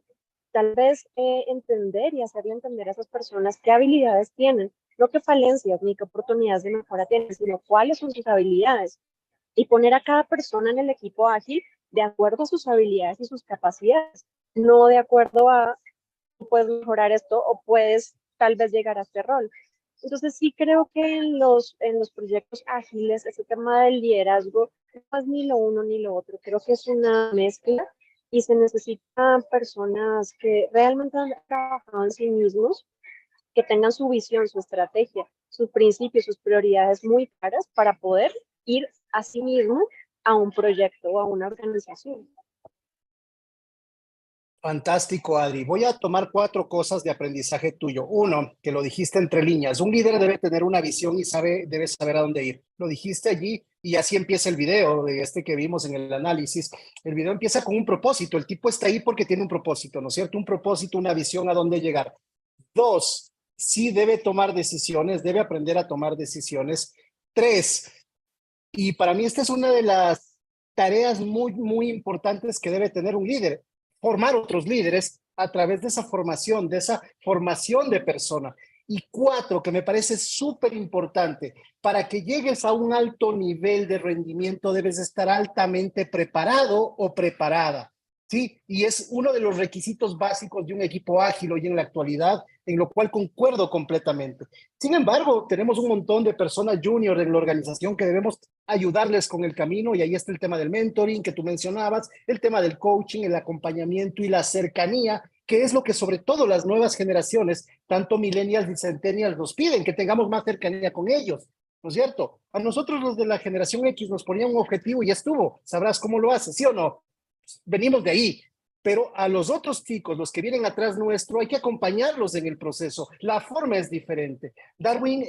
tal vez entender y hacerle entender a esas personas qué habilidades tienen, no qué falencias ni qué oportunidades de mejora tienen, sino cuáles son sus habilidades. Y poner a cada persona en el equipo ágil de acuerdo a sus habilidades y sus capacidades, no de acuerdo a puedes mejorar esto o puedes tal vez llegar a este rol. Entonces sí creo que en los proyectos ágiles ese tema del liderazgo no es ni lo uno ni lo otro, creo que es una mezcla y se necesitan personas que realmente han trabajado en sí mismos, que tengan su visión, su estrategia, sus principios, sus prioridades muy claras para poder ir a sí mismo a un proyecto o a una organización. Fantástico, Adri. Voy a tomar 4 cosas de aprendizaje tuyo. Uno, que lo dijiste entre líneas. Un líder debe tener una visión y debe saber a dónde ir. Lo dijiste allí y así empieza el video de este que vimos en el análisis. El video empieza con un propósito. El tipo está ahí porque tiene un propósito, ¿no es cierto? Un propósito, una visión a dónde llegar. 2, sí debe tomar decisiones, debe aprender a tomar decisiones. 3, y para mí esta es una de las tareas muy, muy importantes que debe tener un líder, formar otros líderes a través de esa formación de persona. Y 4, que me parece súper importante, para que llegues a un alto nivel de rendimiento debes estar altamente preparado o preparada. ¿Sí? Y es uno de los requisitos básicos de un equipo ágil hoy en la actualidad, en lo cual concuerdo completamente. Sin embargo, tenemos un montón de personas junior en la organización que debemos ayudarles con el camino, y ahí está el tema del mentoring que tú mencionabas, el tema del coaching, el acompañamiento y la cercanía, que es lo que sobre todo las nuevas generaciones, tanto millennials y centennials, nos piden, que tengamos más cercanía con ellos, ¿no es cierto? A nosotros los de la generación X nos ponían un objetivo y ya estuvo, sabrás cómo lo haces, ¿sí o no? Venimos de ahí, pero a los otros chicos, los que vienen atrás nuestro, hay que acompañarlos en el proceso. La forma es diferente. Darwin,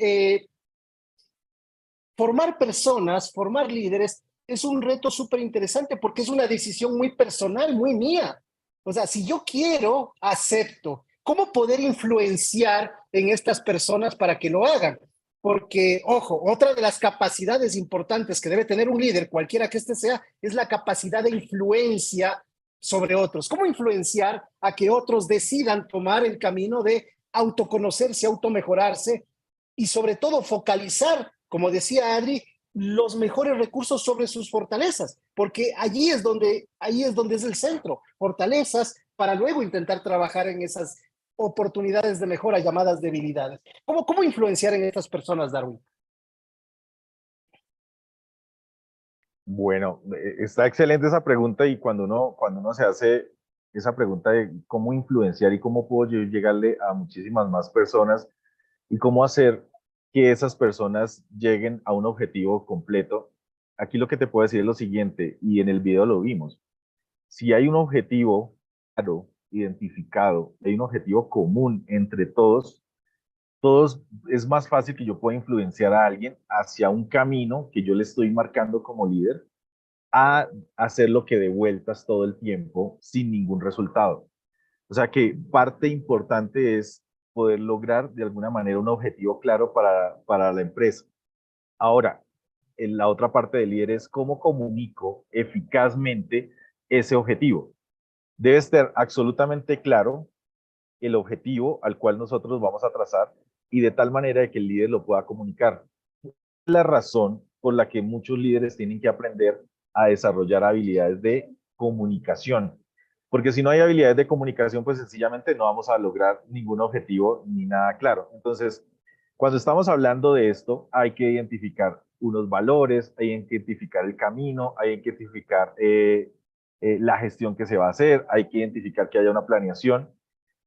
formar personas, formar líderes, es un reto súper interesante porque es una decisión muy personal, muy mía. O sea, si yo quiero, acepto. ¿Cómo poder influenciar en estas personas para que lo hagan? Porque, ojo, otra de las capacidades importantes que debe tener un líder, cualquiera que éste sea, es la capacidad de influencia sobre otros. ¿Cómo influenciar a que otros decidan tomar el camino de autoconocerse, automejorarse y sobre todo focalizar, como decía Adri, los mejores recursos sobre sus fortalezas, porque ahí es donde es el centro, fortalezas para luego intentar trabajar en esas oportunidades de mejora llamadas debilidades. ¿Cómo influenciar en estas personas, Darwin? Bueno, está excelente esa pregunta, y cuando uno se hace esa pregunta de cómo influenciar y cómo puedo yo llegarle a muchísimas más personas y cómo hacer que esas personas lleguen a un objetivo completo, aquí lo que te puedo decir es lo siguiente, y en el video lo vimos. Si hay un objetivo claro, identificado, hay un objetivo común entre todos es más fácil que yo pueda influenciar a alguien hacia un camino que yo le estoy marcando como líder, a hacerlo que de vueltas todo el tiempo sin ningún resultado. O sea que parte importante es poder lograr de alguna manera un objetivo claro para la empresa. Ahora, en la otra parte del líder es cómo comunico eficazmente ese objetivo. Debe estar absolutamente claro el objetivo al cual nosotros vamos a trazar, y de tal manera de que el líder lo pueda comunicar. Es la razón por la que muchos líderes tienen que aprender a desarrollar habilidades de comunicación. porque si no hay habilidades de comunicación, pues sencillamente no vamos a lograr ningún objetivo ni nada claro. Entonces, cuando estamos hablando de esto, hay que identificar unos valores, hay que identificar el camino, hay que identificar la gestión que se va a hacer, hay que identificar que haya una planeación.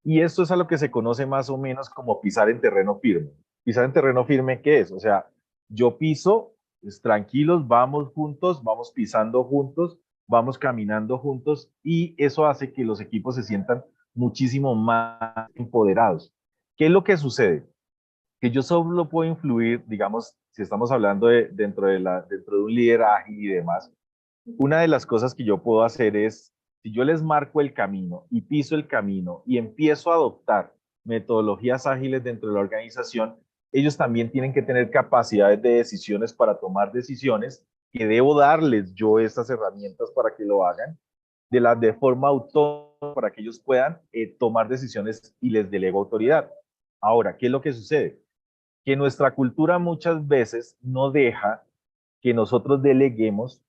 Y esto es a lo que se conoce más o menos como pisar en terreno firme. Pisar en terreno firme, ¿qué es? O sea, yo piso, pues, tranquilos, vamos juntos, vamos pisando juntos, vamos caminando juntos y eso hace que los equipos se sientan muchísimo más empoderados. ¿Qué es lo que sucede? Que yo solo puedo influir, digamos, si estamos hablando dentro de un líder ágil y demás, una de las cosas que yo puedo hacer es, si yo les marco el camino y piso el camino y empiezo a adoptar metodologías ágiles dentro de la organización, ellos también tienen que tener capacidades de decisiones para tomar decisiones, que debo darles yo estas herramientas para que lo hagan, de forma autónoma para que ellos puedan tomar decisiones y les delego autoridad. Ahora, ¿qué es lo que sucede? Que nuestra cultura muchas veces no deja que nosotros deleguemos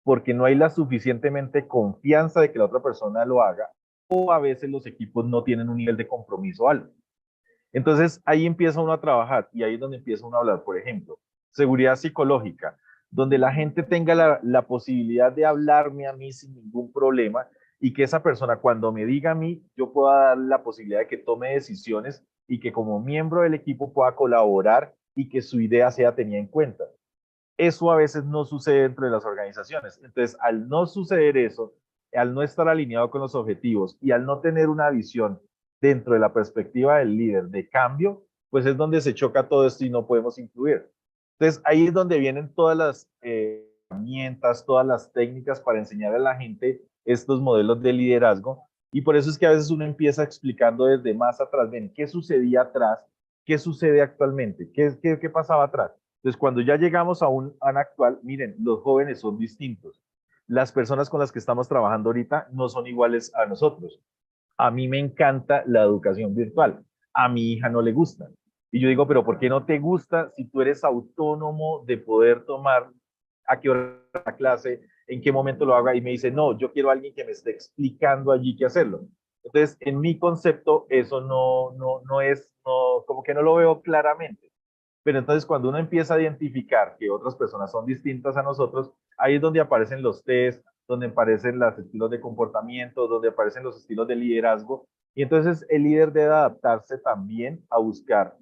porque no hay la suficientemente confianza de que la otra persona lo haga, o a veces los equipos no tienen un nivel de compromiso alto. Entonces ahí empieza uno a trabajar y ahí es donde empieza uno a hablar, por ejemplo, seguridad psicológica, donde la gente tenga la posibilidad de hablarme a mí sin ningún problema y que esa persona cuando me diga a mí, yo pueda dar la posibilidad de que tome decisiones y que como miembro del equipo pueda colaborar y que su idea sea tenida en cuenta. Eso a veces no sucede dentro de las organizaciones. Entonces, al no suceder eso, al no estar alineado con los objetivos y al no tener una visión dentro de la perspectiva del líder de cambio, pues es donde se choca todo esto y no podemos influir. Entonces, ahí es donde vienen todas las herramientas, todas las técnicas para enseñar a la gente estos modelos de liderazgo. Y por eso es que a veces uno empieza explicando desde más atrás, ven, ¿qué sucedía atrás? ¿Qué sucede actualmente? ¿Qué pasaba atrás? Entonces, cuando ya llegamos a un actual, miren, los jóvenes son distintos. Las personas con las que estamos trabajando ahorita no son iguales a nosotros. A mí me encanta la educación virtual. A mi hija no le gusta. Y yo digo, pero ¿por qué no te gusta si tú eres autónomo de poder tomar a qué hora la clase, en qué momento lo haga? Y me dice, no, yo quiero a alguien que me esté explicando allí qué hacerlo. Entonces, en mi concepto, eso no es, como que no lo veo claramente. Pero entonces cuando uno empieza a identificar que otras personas son distintas a nosotros, ahí es donde aparecen los test, donde aparecen los estilos de comportamiento, donde aparecen los estilos de liderazgo. Y entonces el líder debe adaptarse también a buscar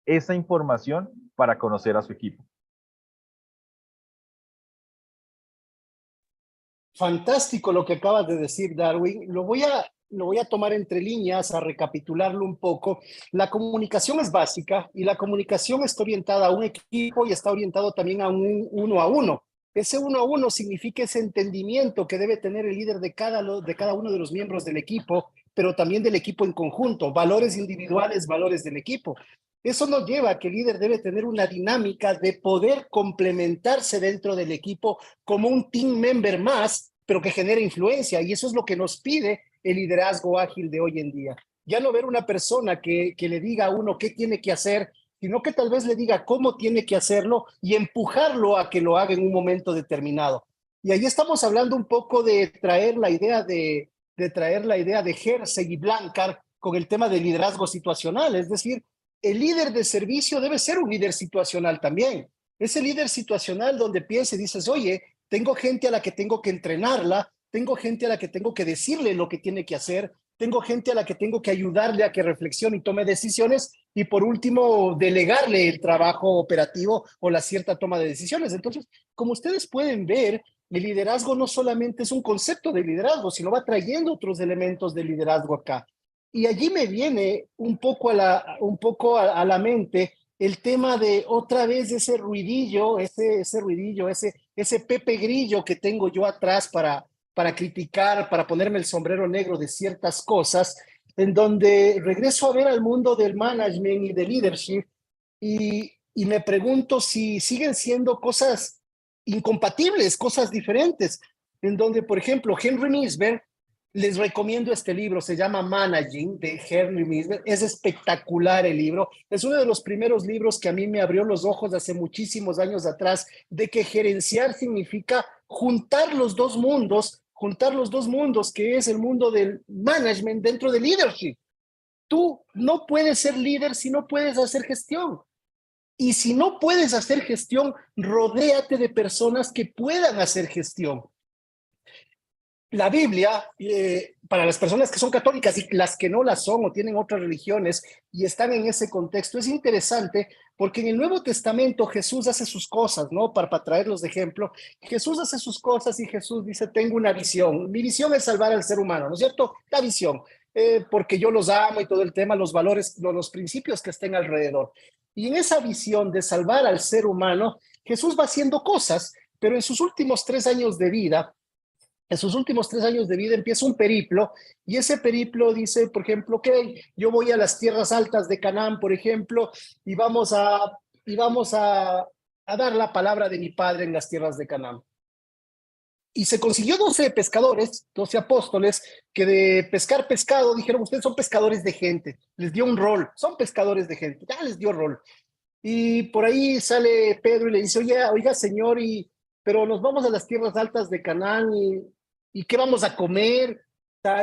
esa información para conocer a su equipo. Fantástico lo que acabas de decir, Darwin. Lo voy a tomar entre líneas, a recapitularlo un poco. La comunicación es básica y la comunicación está orientada a un equipo y está orientado también a un uno a uno. Ese uno a uno significa ese entendimiento que debe tener el líder de cada uno de los miembros del equipo, pero también del equipo en conjunto, valores individuales, valores del equipo. Eso nos lleva a que el líder debe tener una dinámica de poder complementarse dentro del equipo como un team member más, pero que genere influencia. Y eso es lo que nos pide el liderazgo ágil de hoy en día. Ya no ver una persona que le diga a uno qué tiene que hacer, sino que tal vez le diga cómo tiene que hacerlo y empujarlo a que lo haga en un momento determinado. Y ahí estamos hablando un poco de traer la idea de Hersey y Blanchard con el tema de liderazgo situacional, es decir, el líder de servicio debe ser un líder situacional también. Ese líder situacional donde piensa y dices, oye, tengo gente a la que tengo que entrenarla, tengo gente a la que tengo que decirle lo que tiene que hacer, tengo gente a la que tengo que ayudarle a que reflexione y tome decisiones y por último, delegarle el trabajo operativo o la cierta toma de decisiones. Entonces, como ustedes pueden ver, el liderazgo no solamente es un concepto de liderazgo, sino va trayendo otros elementos de liderazgo acá. Y allí me viene un poco a la mente el tema de otra vez ese ruidillo, ese Pepe Grillo que tengo yo atrás para criticar, para ponerme el sombrero negro de ciertas cosas, en donde regreso a ver al mundo del management y del leadership y me pregunto si siguen siendo cosas incompatibles, cosas diferentes, en donde, por ejemplo, Henry Mintzberg, les recomiendo este libro, se llama Managing, de Henry Mintzberg. Es espectacular el libro. Es uno de los primeros libros que a mí me abrió los ojos hace muchísimos años atrás, de que gerenciar significa juntar los dos mundos, juntar los dos mundos, que es el mundo del management dentro del leadership. Tú no puedes ser líder si no puedes hacer gestión. Y si no puedes hacer gestión, rodéate de personas que puedan hacer gestión. La Biblia, para las personas que son católicas y las que no las son o tienen otras religiones y están en ese contexto, es interesante porque en el Nuevo Testamento Jesús hace sus cosas, ¿no? Para traerlos de ejemplo, Jesús hace sus cosas y Jesús dice, tengo una visión. Mi visión es salvar al ser humano, ¿no es cierto? La visión, porque yo los amo y todo el tema, los valores, los principios que estén alrededor. Y en esa visión de salvar al ser humano, Jesús va haciendo cosas, pero en sus últimos 3 años de vida, empieza un periplo y ese periplo dice, por ejemplo, ok, yo voy a las tierras altas de Canaán, por ejemplo, y vamos a dar la palabra de mi padre en las tierras de Canaán. Y se consiguió 12 pescadores, 12 apóstoles, que de pescar pescado dijeron, ustedes son pescadores de gente, les dio un rol, son pescadores de gente, ya les dio rol. Y por ahí sale Pedro y le dice, oiga, señor, pero nos vamos a las tierras altas de Canaán y ¿qué vamos a comer?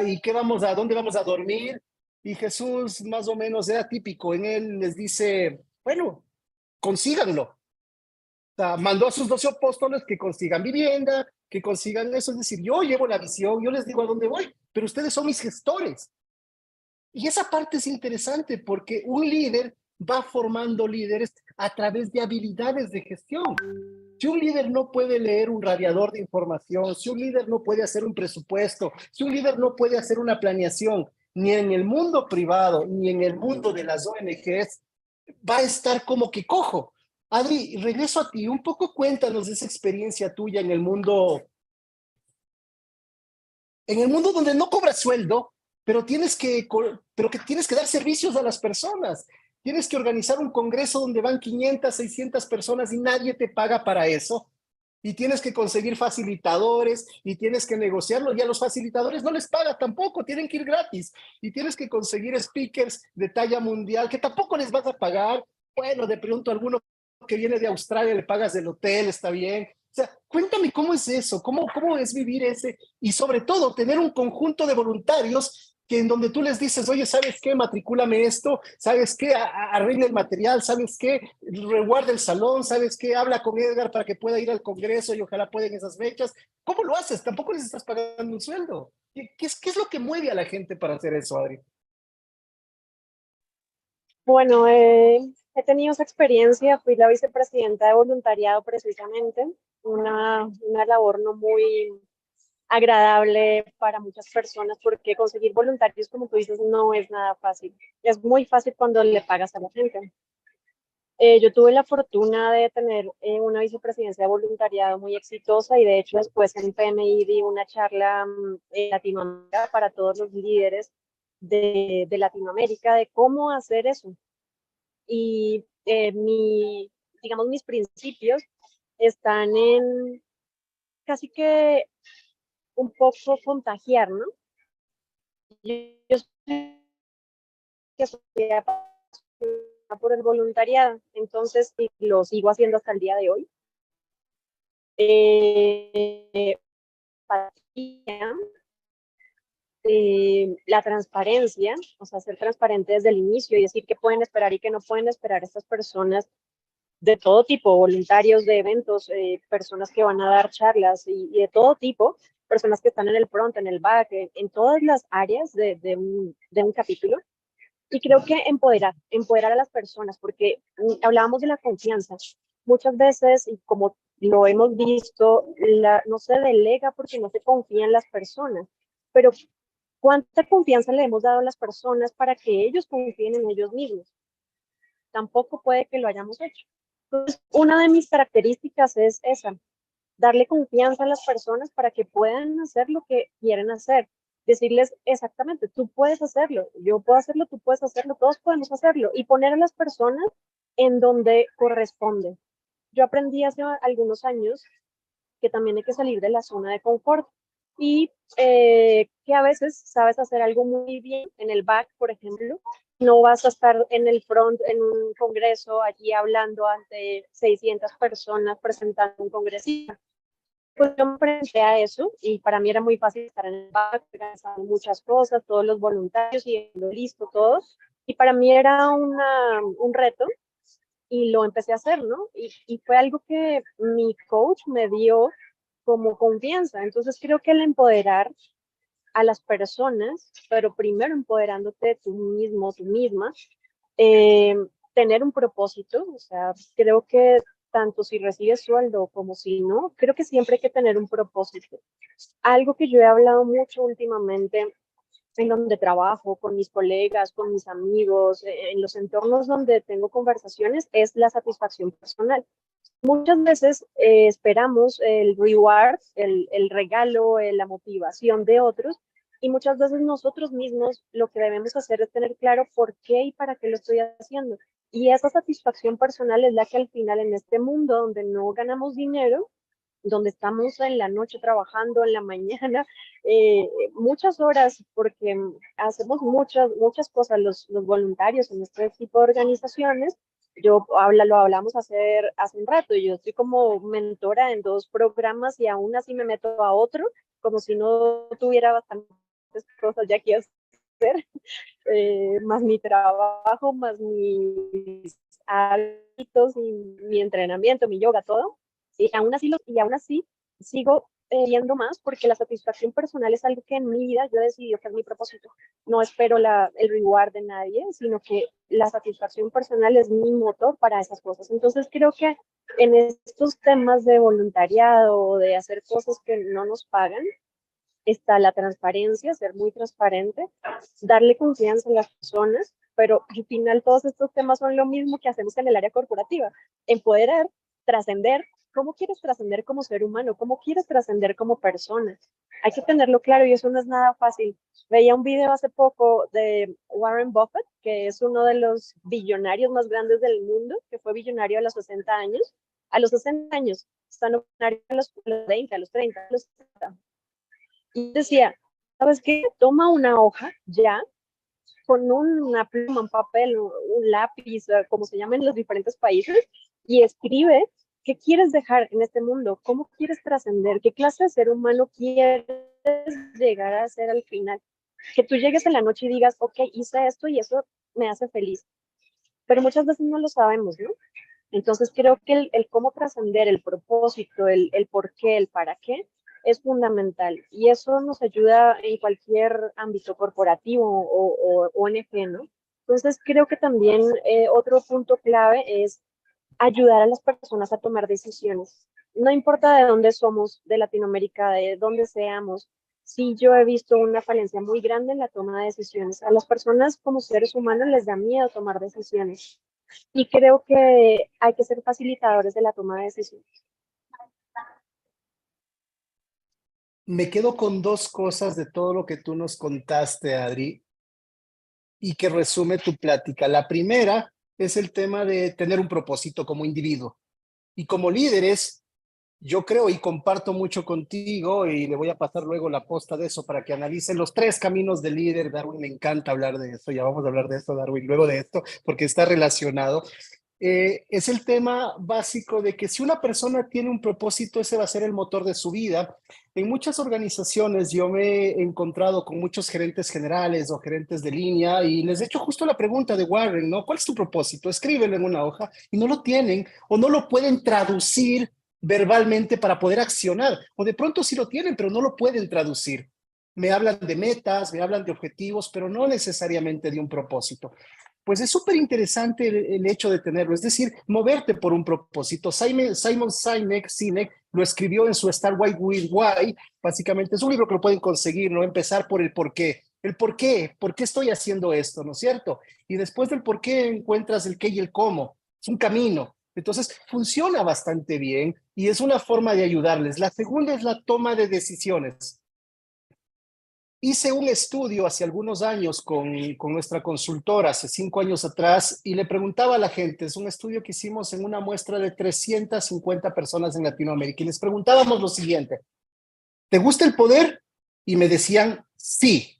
¿Y dónde vamos a dormir? Y Jesús más o menos era típico, en él les dice, bueno, consíganlo. Mandó a sus 12 apóstoles que consigan vivienda, que consigan eso, es decir, yo llevo la visión, yo les digo a dónde voy, pero ustedes son mis gestores. Y esa parte es interesante porque un líder va formando líderes a través de habilidades de gestión. Si un líder no puede leer un radiador de información, si un líder no puede hacer un presupuesto, si un líder no puede hacer una planeación, ni en el mundo privado, ni en el mundo de las ONGs, va a estar como que cojo. Adri, regreso a ti, un poco cuéntanos de esa experiencia tuya en el mundo donde no cobras sueldo, pero que tienes que dar servicios a las personas. Tienes que organizar un congreso donde van 500, 600 personas y nadie te paga para eso. Y tienes que conseguir facilitadores y tienes que negociarlo. Y a los facilitadores no les paga tampoco, tienen que ir gratis. Y tienes que conseguir speakers de talla mundial que tampoco les vas a pagar. Bueno, de pronto alguno que viene de Australia le pagas el hotel, está bien. O sea, cuéntame cómo es eso, cómo es vivir ese y sobre todo tener un conjunto de voluntarios que en donde tú les dices, oye, ¿sabes qué? Matricúlame esto, ¿sabes qué? Arregle el material, ¿sabes qué? Reguarda el salón, ¿sabes qué? Habla con Edgar para que pueda ir al congreso y ojalá pueda en esas fechas. ¿Cómo lo haces? Tampoco les estás pagando un sueldo. ¿Qué es lo que mueve a la gente para hacer eso, Adri? Bueno, he tenido esa experiencia, fui la vicepresidenta de voluntariado precisamente, una labor no muy agradable para muchas personas porque conseguir voluntarios, como tú dices, no es nada fácil. Es muy fácil cuando le pagas a la gente. Yo tuve la fortuna de tener una vicepresidencia de voluntariado muy exitosa y de hecho después en PMI di una charla en Latinoamérica para todos los líderes de Latinoamérica de cómo hacer eso. Y digamos, mis principios están en casi que un poco contagiar, ¿no? Yo sé que soy apasionada por el voluntariado, entonces lo sigo haciendo hasta el día de hoy. La transparencia, o sea, ser transparente desde el inicio y decir qué pueden esperar y qué no pueden esperar estas personas de todo tipo, voluntarios de eventos, personas que van a dar charlas y de todo tipo, personas que están en el front, en el back, en todas las áreas de un capítulo. Y creo que empoderar a las personas, porque hablábamos de la confianza. Muchas veces, y como lo hemos visto, no se delega porque no se confía en las personas. Pero ¿cuánta confianza le hemos dado a las personas para que ellos confíen en ellos mismos? Tampoco puede que lo hayamos hecho. Entonces, una de mis características es esa, darle confianza a las personas para que puedan hacer lo que quieren hacer. Decirles exactamente, tú puedes hacerlo, yo puedo hacerlo, tú puedes hacerlo, todos podemos hacerlo. Y poner a las personas en donde corresponde. Yo aprendí hace algunos años que también hay que salir de la zona de confort y que a veces sabes hacer algo muy bien en el back, por ejemplo, no vas a estar en el front en un congreso allí hablando ante 600 personas presentando un congresista, Pues yo me enfrenté a eso y para mí era muy fácil estar en el bar, organizando muchas cosas, todos los voluntarios y lo listo, todo. Y para mí era un reto y lo empecé a hacer, ¿no? Y fue algo que mi coach me dio como confianza. Entonces creo que el empoderar a las personas, pero primero empoderándote tú mismo, tú misma, eh, tener un propósito, o sea, creo que tanto si recibes sueldo como si no, creo que siempre hay que tener un propósito. Algo que yo he hablado mucho últimamente en donde trabajo, con mis colegas, con mis amigos, en los entornos donde tengo conversaciones, es la satisfacción personal. Muchas veces esperamos el reward, el regalo, la motivación de otros, y muchas veces nosotros mismos lo que debemos hacer es tener claro por qué y para qué lo estoy haciendo. Y esa satisfacción personal es la que al final en este mundo donde no ganamos dinero, donde estamos en la noche trabajando, en la mañana, muchas horas, porque hacemos muchas cosas los voluntarios en este tipo de organizaciones. Lo hablamos hace un rato, y yo estoy como mentora en 2 programas y aún así me meto a otro, como si no tuviera bastantes cosas ya que hacer, más mi trabajo, más mis hábitos y mi entrenamiento, mi yoga, todo. Y aún así sigo yendo más porque la satisfacción personal es algo que en mi vida yo he decidido que es mi propósito. No espero el reward de nadie, sino que la satisfacción personal es mi motor para esas cosas. Entonces creo que en estos temas de voluntariado, de hacer cosas que no nos pagan, está la transparencia, ser muy transparente, darle confianza a las personas, pero al final todos estos temas son lo mismo que hacemos en el área corporativa: empoderar, trascender. ¿Cómo quieres trascender como ser humano? ¿Cómo quieres trascender como persona? Hay que tenerlo claro y eso no es nada fácil. Veía un video hace poco de Warren Buffett, que es uno de los billonarios más grandes del mundo, que fue billonario a los 60 años. A los 60 años, está millonario a los 20, a los 30, a los 30. Y decía, ¿sabes qué? Toma una hoja ya, con una pluma, un papel, un lápiz, como se llama en los diferentes países, y escribe qué quieres dejar en este mundo, cómo quieres trascender, qué clase de ser humano quieres llegar a ser al final. Que tú llegues en la noche y digas, ok, hice esto y eso me hace feliz. Pero muchas veces no lo sabemos, ¿no? Entonces creo que el cómo trascender, el propósito, el por qué, el para qué, es fundamental. Y eso nos ayuda en cualquier ámbito corporativo o ONG, ¿no? Entonces creo que también otro punto clave es ayudar a las personas a tomar decisiones. No importa de dónde somos, de Latinoamérica, de dónde seamos, sí yo he visto una falencia muy grande en la toma de decisiones. A las personas como seres humanos les da miedo tomar decisiones. Y creo que hay que ser facilitadores de la toma de decisiones. Me quedo con 2 cosas de todo lo que tú nos contaste, Adri, y que resume tu plática. La primera es el tema de tener un propósito como individuo. Y como líderes, yo creo y comparto mucho contigo, y le voy a pasar luego la posta de eso para que analicen los 3 caminos del líder. Darwin, me encanta hablar de eso. Ya vamos a hablar de esto, Darwin, luego de esto, porque está relacionado. Es el tema básico de que si una persona tiene un propósito, ese va a ser el motor de su vida. En muchas organizaciones yo me he encontrado con muchos gerentes generales o gerentes de línea y les he hecho justo la pregunta de Warren, ¿no? ¿Cuál es tu propósito? Escríbelo en una hoja, y no lo tienen o no lo pueden traducir verbalmente para poder accionar, o de pronto sí lo tienen, pero no lo pueden traducir. Me hablan de metas, me hablan de objetivos, pero no necesariamente de un propósito. Pues es súper interesante el hecho de tenerlo, es decir, moverte por un propósito. Simon Sinek lo escribió en su Start with Why, básicamente es un libro que lo pueden conseguir, ¿no? Empezar por el por qué. El por qué estoy haciendo esto, ¿no es cierto? Y después del por qué encuentras el qué y el cómo. Es un camino. Entonces, funciona bastante bien y es una forma de ayudarles. La segunda es la toma de decisiones. Hice un estudio hace algunos años con nuestra consultora, hace 5 años atrás, y le preguntaba a la gente, es un estudio que hicimos en una muestra de 350 personas en Latinoamérica, y les preguntábamos lo siguiente: ¿te gusta el poder? Y me decían, sí.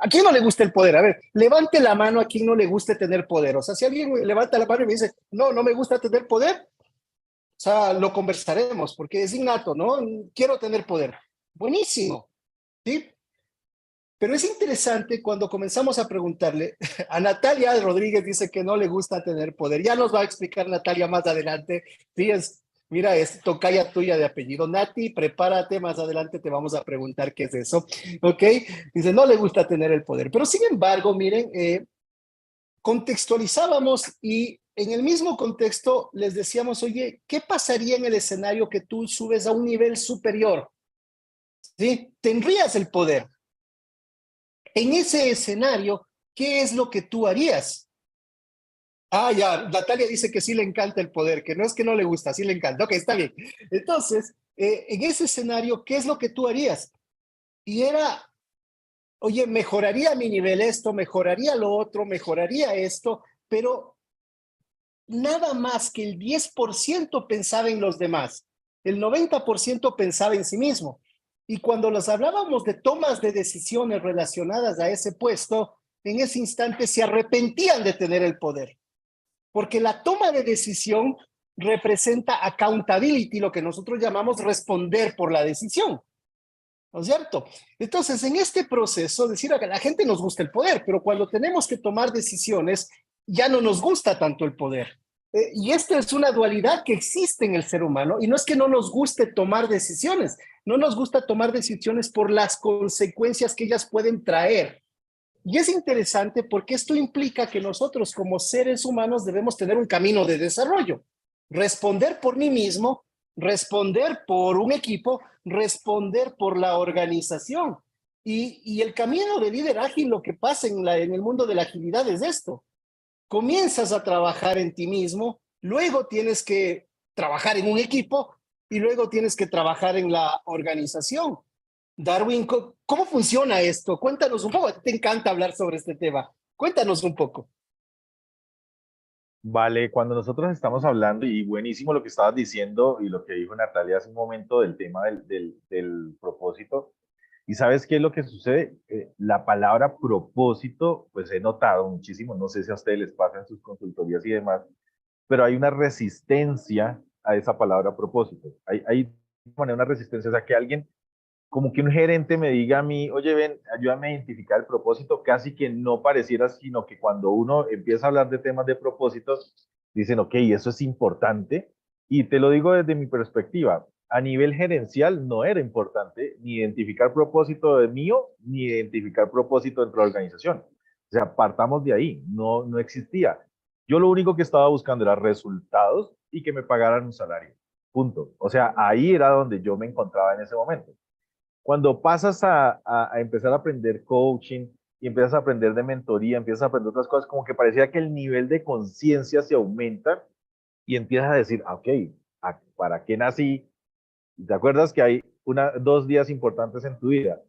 ¿A quién no le gusta el poder? A ver, levante la mano a quien no le guste tener poder. O sea, si alguien levanta la mano y me dice, no, no me gusta tener poder, sea, lo conversaremos porque es innato, ¿no? Quiero tener poder. Buenísimo, ¿sí? Pero es interesante cuando comenzamos a preguntarle, a Natalia Rodríguez dice que no le gusta tener poder. Ya nos va a explicar Natalia más adelante. Sí, mira, es tocaya tuya de apellido. Nati, prepárate, más adelante te vamos a preguntar qué es eso. ¿Ok? Dice, no le gusta tener el poder. Pero sin embargo, miren, contextualizábamos y en el mismo contexto les decíamos, oye, ¿qué pasaría en el escenario que tú subes a un nivel superior? ¿Sí? Tendrías el poder. En ese escenario, ¿qué es lo que tú harías? Ah, ya, Natalia dice que sí le encanta el poder, que no es que no le gusta, sí le encanta. Ok, está bien. Entonces, en ese escenario, ¿qué es lo que tú harías? Y era, oye, mejoraría mi nivel esto, mejoraría lo otro, mejoraría esto, pero nada más que el 10% pensaba en los demás. El 90% pensaba en sí mismo. Y cuando los hablábamos de tomas de decisiones relacionadas a ese puesto, en ese instante se arrepentían de tener el poder. Porque la toma de decisión representa accountability, lo que nosotros llamamos responder por la decisión. ¿No es cierto? Entonces, en este proceso, decir a la gente nos gusta el poder, pero cuando tenemos que tomar decisiones, ya no nos gusta tanto el poder. Y esta es una dualidad que existe en el ser humano, y no es que no nos guste tomar decisiones, no nos gusta tomar decisiones por las consecuencias que ellas pueden traer. Y es interesante porque esto implica que nosotros como seres humanos debemos tener un camino de desarrollo, responder por mí mismo, responder por un equipo, responder por la organización. Y el camino de líder ágil, lo que pasa en el mundo de la agilidad es esto. Comienzas a trabajar en ti mismo, luego tienes que trabajar en un equipo y luego tienes que trabajar en la organización. Darwin, ¿cómo funciona esto? Cuéntanos un poco. Te encanta hablar sobre este tema. Cuéntanos un poco. Vale, cuando nosotros estamos hablando, y buenísimo lo que estabas diciendo y lo que dijo Natalia hace un momento del tema del propósito, y sabes qué es lo que sucede, la palabra propósito, pues he notado muchísimo, no sé si a ustedes les pasa en sus consultorías y demás, pero hay una resistencia a esa palabra propósito. Hay una resistencia, o sea, que alguien como que un gerente me diga a mí, oye, ven, ayúdame a identificar el propósito, casi que no pareciera, sino que cuando uno empieza a hablar de temas de propósitos, dicen, ok, eso es importante. Y te lo digo desde mi perspectiva, a nivel gerencial no era importante ni identificar propósito de mío, ni identificar propósito dentro de la organización. O sea, partamos de ahí, no existía. Yo lo único que estaba buscando era resultados y que me pagaran un salario. Punto. O sea, ahí era donde yo me encontraba en ese momento. Cuando pasas a empezar a aprender coaching y empiezas a aprender de mentoría, empiezas a aprender otras cosas, como que parecía que el nivel de conciencia se aumenta y empiezas a decir, ok, ¿para qué nací? ¿Te acuerdas que hay dos días importantes en tu vida?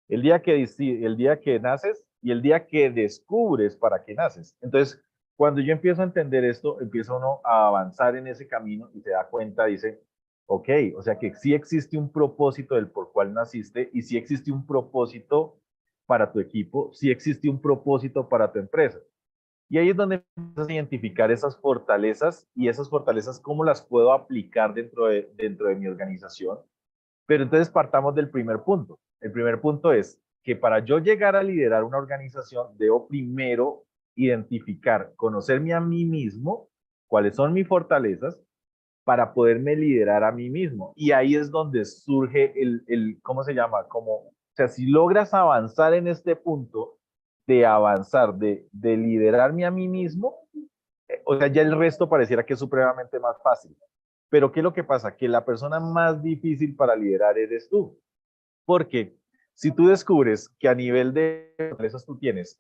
El día que naces y el día que descubres para qué naces. Entonces, cuando yo empiezo a entender esto, empieza uno a avanzar en ese camino y se da cuenta, dice, ok, o sea que sí existe un propósito del por cual naciste y sí existe un propósito para tu equipo, sí existe un propósito para tu empresa. Y ahí es donde empiezas a identificar esas fortalezas y esas fortalezas, cómo las puedo aplicar dentro de mi organización. Pero entonces partamos del primer punto. El primer punto es que para yo llegar a liderar una organización, debo primero identificar, conocerme a mí mismo, cuáles son mis fortalezas, para poderme liderar a mí mismo. Y ahí es donde surge ¿cómo se llama? O sea, si logras avanzar en este punto de avanzar, de liderarme a mí mismo, o sea, ya el resto pareciera que es supremamente más fácil. Pero ¿qué es lo que pasa? Que la persona más difícil para liderar eres tú. Porque si tú descubres que a nivel de fortalezas tú tienes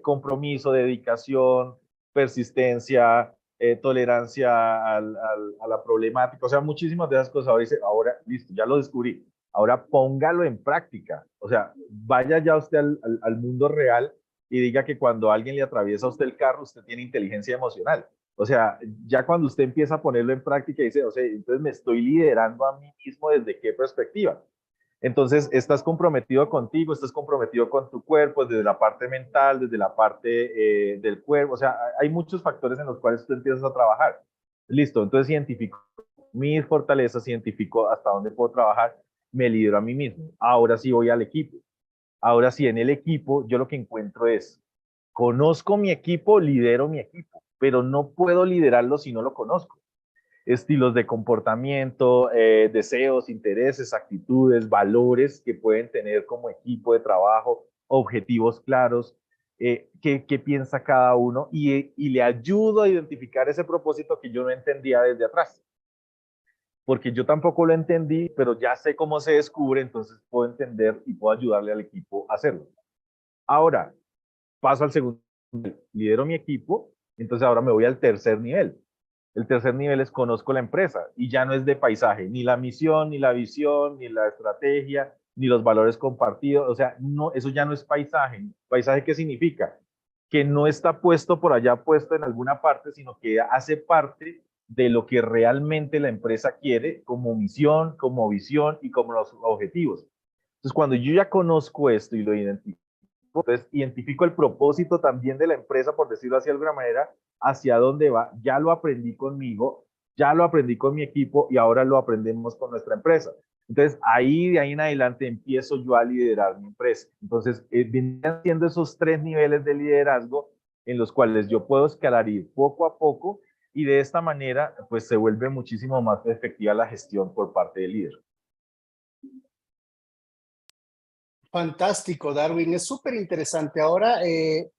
compromiso, dedicación, persistencia, tolerancia a la problemática, o sea, muchísimas de esas cosas, ahora dice, ahora, listo, ya lo descubrí, ahora póngalo en práctica, o sea, vaya ya usted al mundo real y diga que cuando alguien le atraviesa a usted el carro, usted tiene inteligencia emocional. O sea, ya cuando usted empieza a ponerlo en práctica y dice, o sea, entonces me estoy liderando a mí mismo desde qué perspectiva. Entonces, estás comprometido contigo, estás comprometido con tu cuerpo, desde la parte mental, desde la parte del cuerpo. O sea, hay muchos factores en los cuales tú empiezas a trabajar. Listo, entonces identifico mis fortalezas, identifico hasta dónde puedo trabajar, me lidero a mí mismo. Ahora sí voy al equipo. Ahora sí, en el equipo, yo lo que encuentro es, conozco mi equipo, lidero mi equipo, pero no puedo liderarlo si no lo conozco. Estilos de comportamiento, deseos, intereses, actitudes, valores que pueden tener como equipo de trabajo, objetivos claros, qué piensa cada uno y le ayudo a identificar ese propósito que yo no entendía desde atrás. Porque yo tampoco lo entendí, pero ya sé cómo se descubre, entonces puedo entender y puedo ayudarle al equipo a hacerlo. Ahora, paso al segundo nivel, lidero mi equipo, entonces ahora me voy al tercer nivel. El tercer nivel es conozco la empresa y ya no es de paisaje, ni la misión, ni la visión, ni la estrategia, ni los valores compartidos, o sea, no, eso ya no es paisaje. ¿Paisaje qué significa? Que no está puesto por allá, puesto en alguna parte, sino que hace parte de lo que realmente la empresa quiere como misión, como visión y como los objetivos. Entonces, cuando yo ya conozco esto y lo identifico, entonces identifico el propósito también de la empresa, por decirlo así de alguna manera, hacia dónde va, ya lo aprendí conmigo, ya lo aprendí con mi equipo y ahora lo aprendemos con nuestra empresa. Entonces, de ahí en adelante empiezo yo a liderar mi empresa. Entonces, vienen siendo esos 3 niveles de liderazgo en los cuales yo puedo escalar ir poco a poco y de esta manera, pues se vuelve muchísimo más efectiva la gestión por parte del líder. Fantástico, Darwin. Es súper interesante. Ahora, es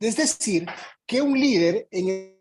decir, que un líder en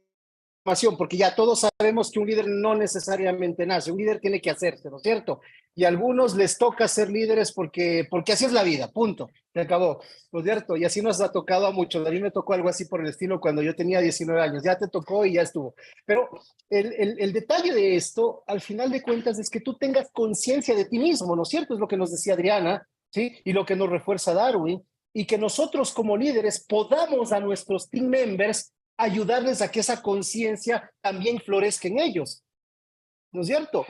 formación, porque ya todos sabemos que un líder no necesariamente nace, un líder tiene que hacerse, ¿no es cierto? Y a algunos les toca ser líderes porque así es la vida, punto, se acabó, ¿no es cierto? Y así nos ha tocado a muchos. A mí me tocó algo así por el estilo cuando yo tenía 19 años, ya te tocó y ya estuvo. Pero el detalle de esto, al final de cuentas, es que tú tengas conciencia de ti mismo, ¿no es cierto? Es lo que nos decía Adriana, ¿sí? Y lo que nos refuerza Darwin, y que nosotros como líderes podamos a nuestros team members ayudarles a que esa conciencia también florezca en ellos, ¿no es cierto?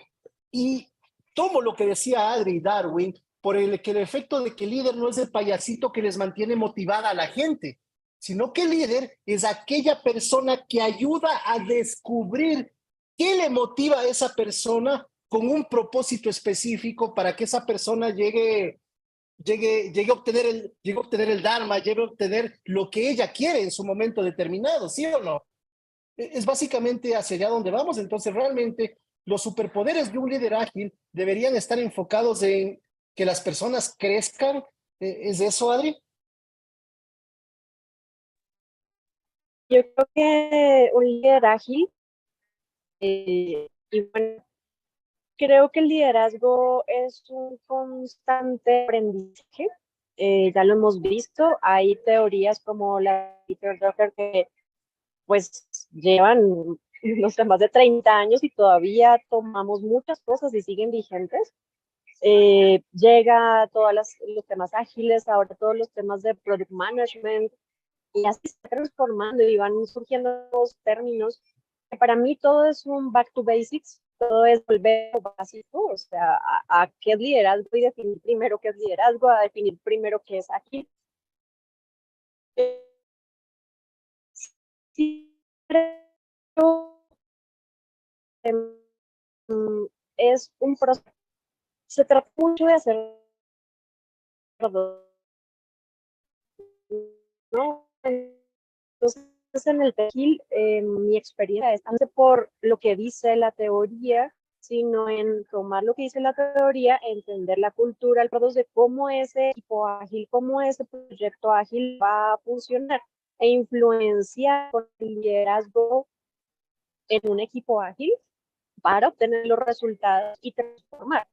Y tomo lo que decía Adri y Darwin por el efecto de que el líder no es el payasito que les mantiene motivada a la gente, sino que el líder es aquella persona que ayuda a descubrir qué le motiva a esa persona con un propósito específico para que esa persona llegue a obtener el Dharma, llegue a obtener lo que ella quiere en su momento determinado, ¿sí o no? Es básicamente hacia allá donde vamos. Entonces, realmente, los superpoderes de un líder ágil deberían estar enfocados en que las personas crezcan. ¿Es eso, Adri? Yo creo que un líder ágil, y bueno, creo que el liderazgo es un constante aprendizaje. Ya lo hemos visto, hay teorías como la de Peter Drucker que pues llevan, no sé, más de 30 años y todavía tomamos muchas cosas y siguen vigentes. Llega todos los temas ágiles, ahora todos los temas de product management, y así se está transformando y van surgiendo nuevos términos. Para mí todo es un back to basics, todo es volver a lo básico, o sea, a qué es liderazgo y definir primero qué es liderazgo, a definir primero qué es ágil. Sí, creo es un proceso. Se trata mucho de hacer, ¿no? Entonces, en el perfil, mi experiencia es tanto por lo que dice la teoría, sino en tomar lo que dice la teoría, entender la cultura, el proceso de cómo ese equipo ágil, cómo ese proyecto ágil va a funcionar e influenciar con el liderazgo en un equipo ágil para obtener los resultados y transformar.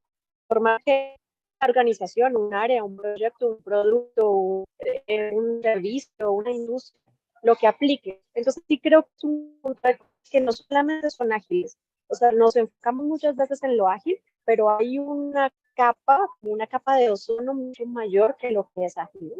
Formar que la organización, un área, un proyecto, un producto, un servicio, una industria, lo que aplique. Entonces sí creo que es un punto que no solamente son ágiles, o sea, nos enfocamos muchas veces en lo ágil, pero hay una capa de ozono mucho mayor que lo que es ágil.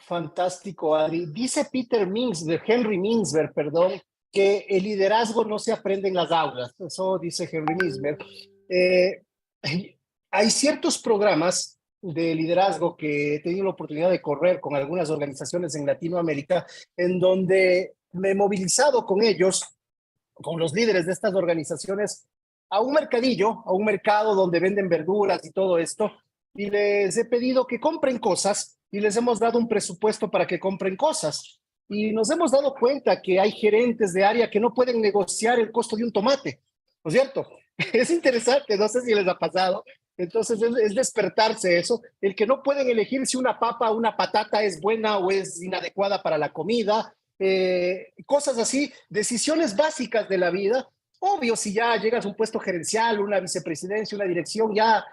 Fantástico, Adri. Dice Henry Mintzberg, perdón, que el liderazgo no se aprende en las aulas. Eso dice Henry Mintzberg. Hay ciertos programas de liderazgo que he tenido la oportunidad de correr con algunas organizaciones en Latinoamérica, en donde me he movilizado con ellos, con los líderes de estas organizaciones, a un mercadillo, a un mercado donde venden verduras y todo esto, y les he pedido que compren cosas y les hemos dado un presupuesto para que compren cosas. Y nos hemos dado cuenta que hay gerentes de área que no pueden negociar el costo de un tomate, ¿no es cierto? Es interesante, no sé si les ha pasado. Entonces es despertarse eso, el que no pueden elegir si una papa o una patata es buena o es inadecuada para la comida, cosas así, decisiones básicas de la vida. Obvio, si ya llegas a un puesto gerencial, una vicepresidencia, una dirección, ya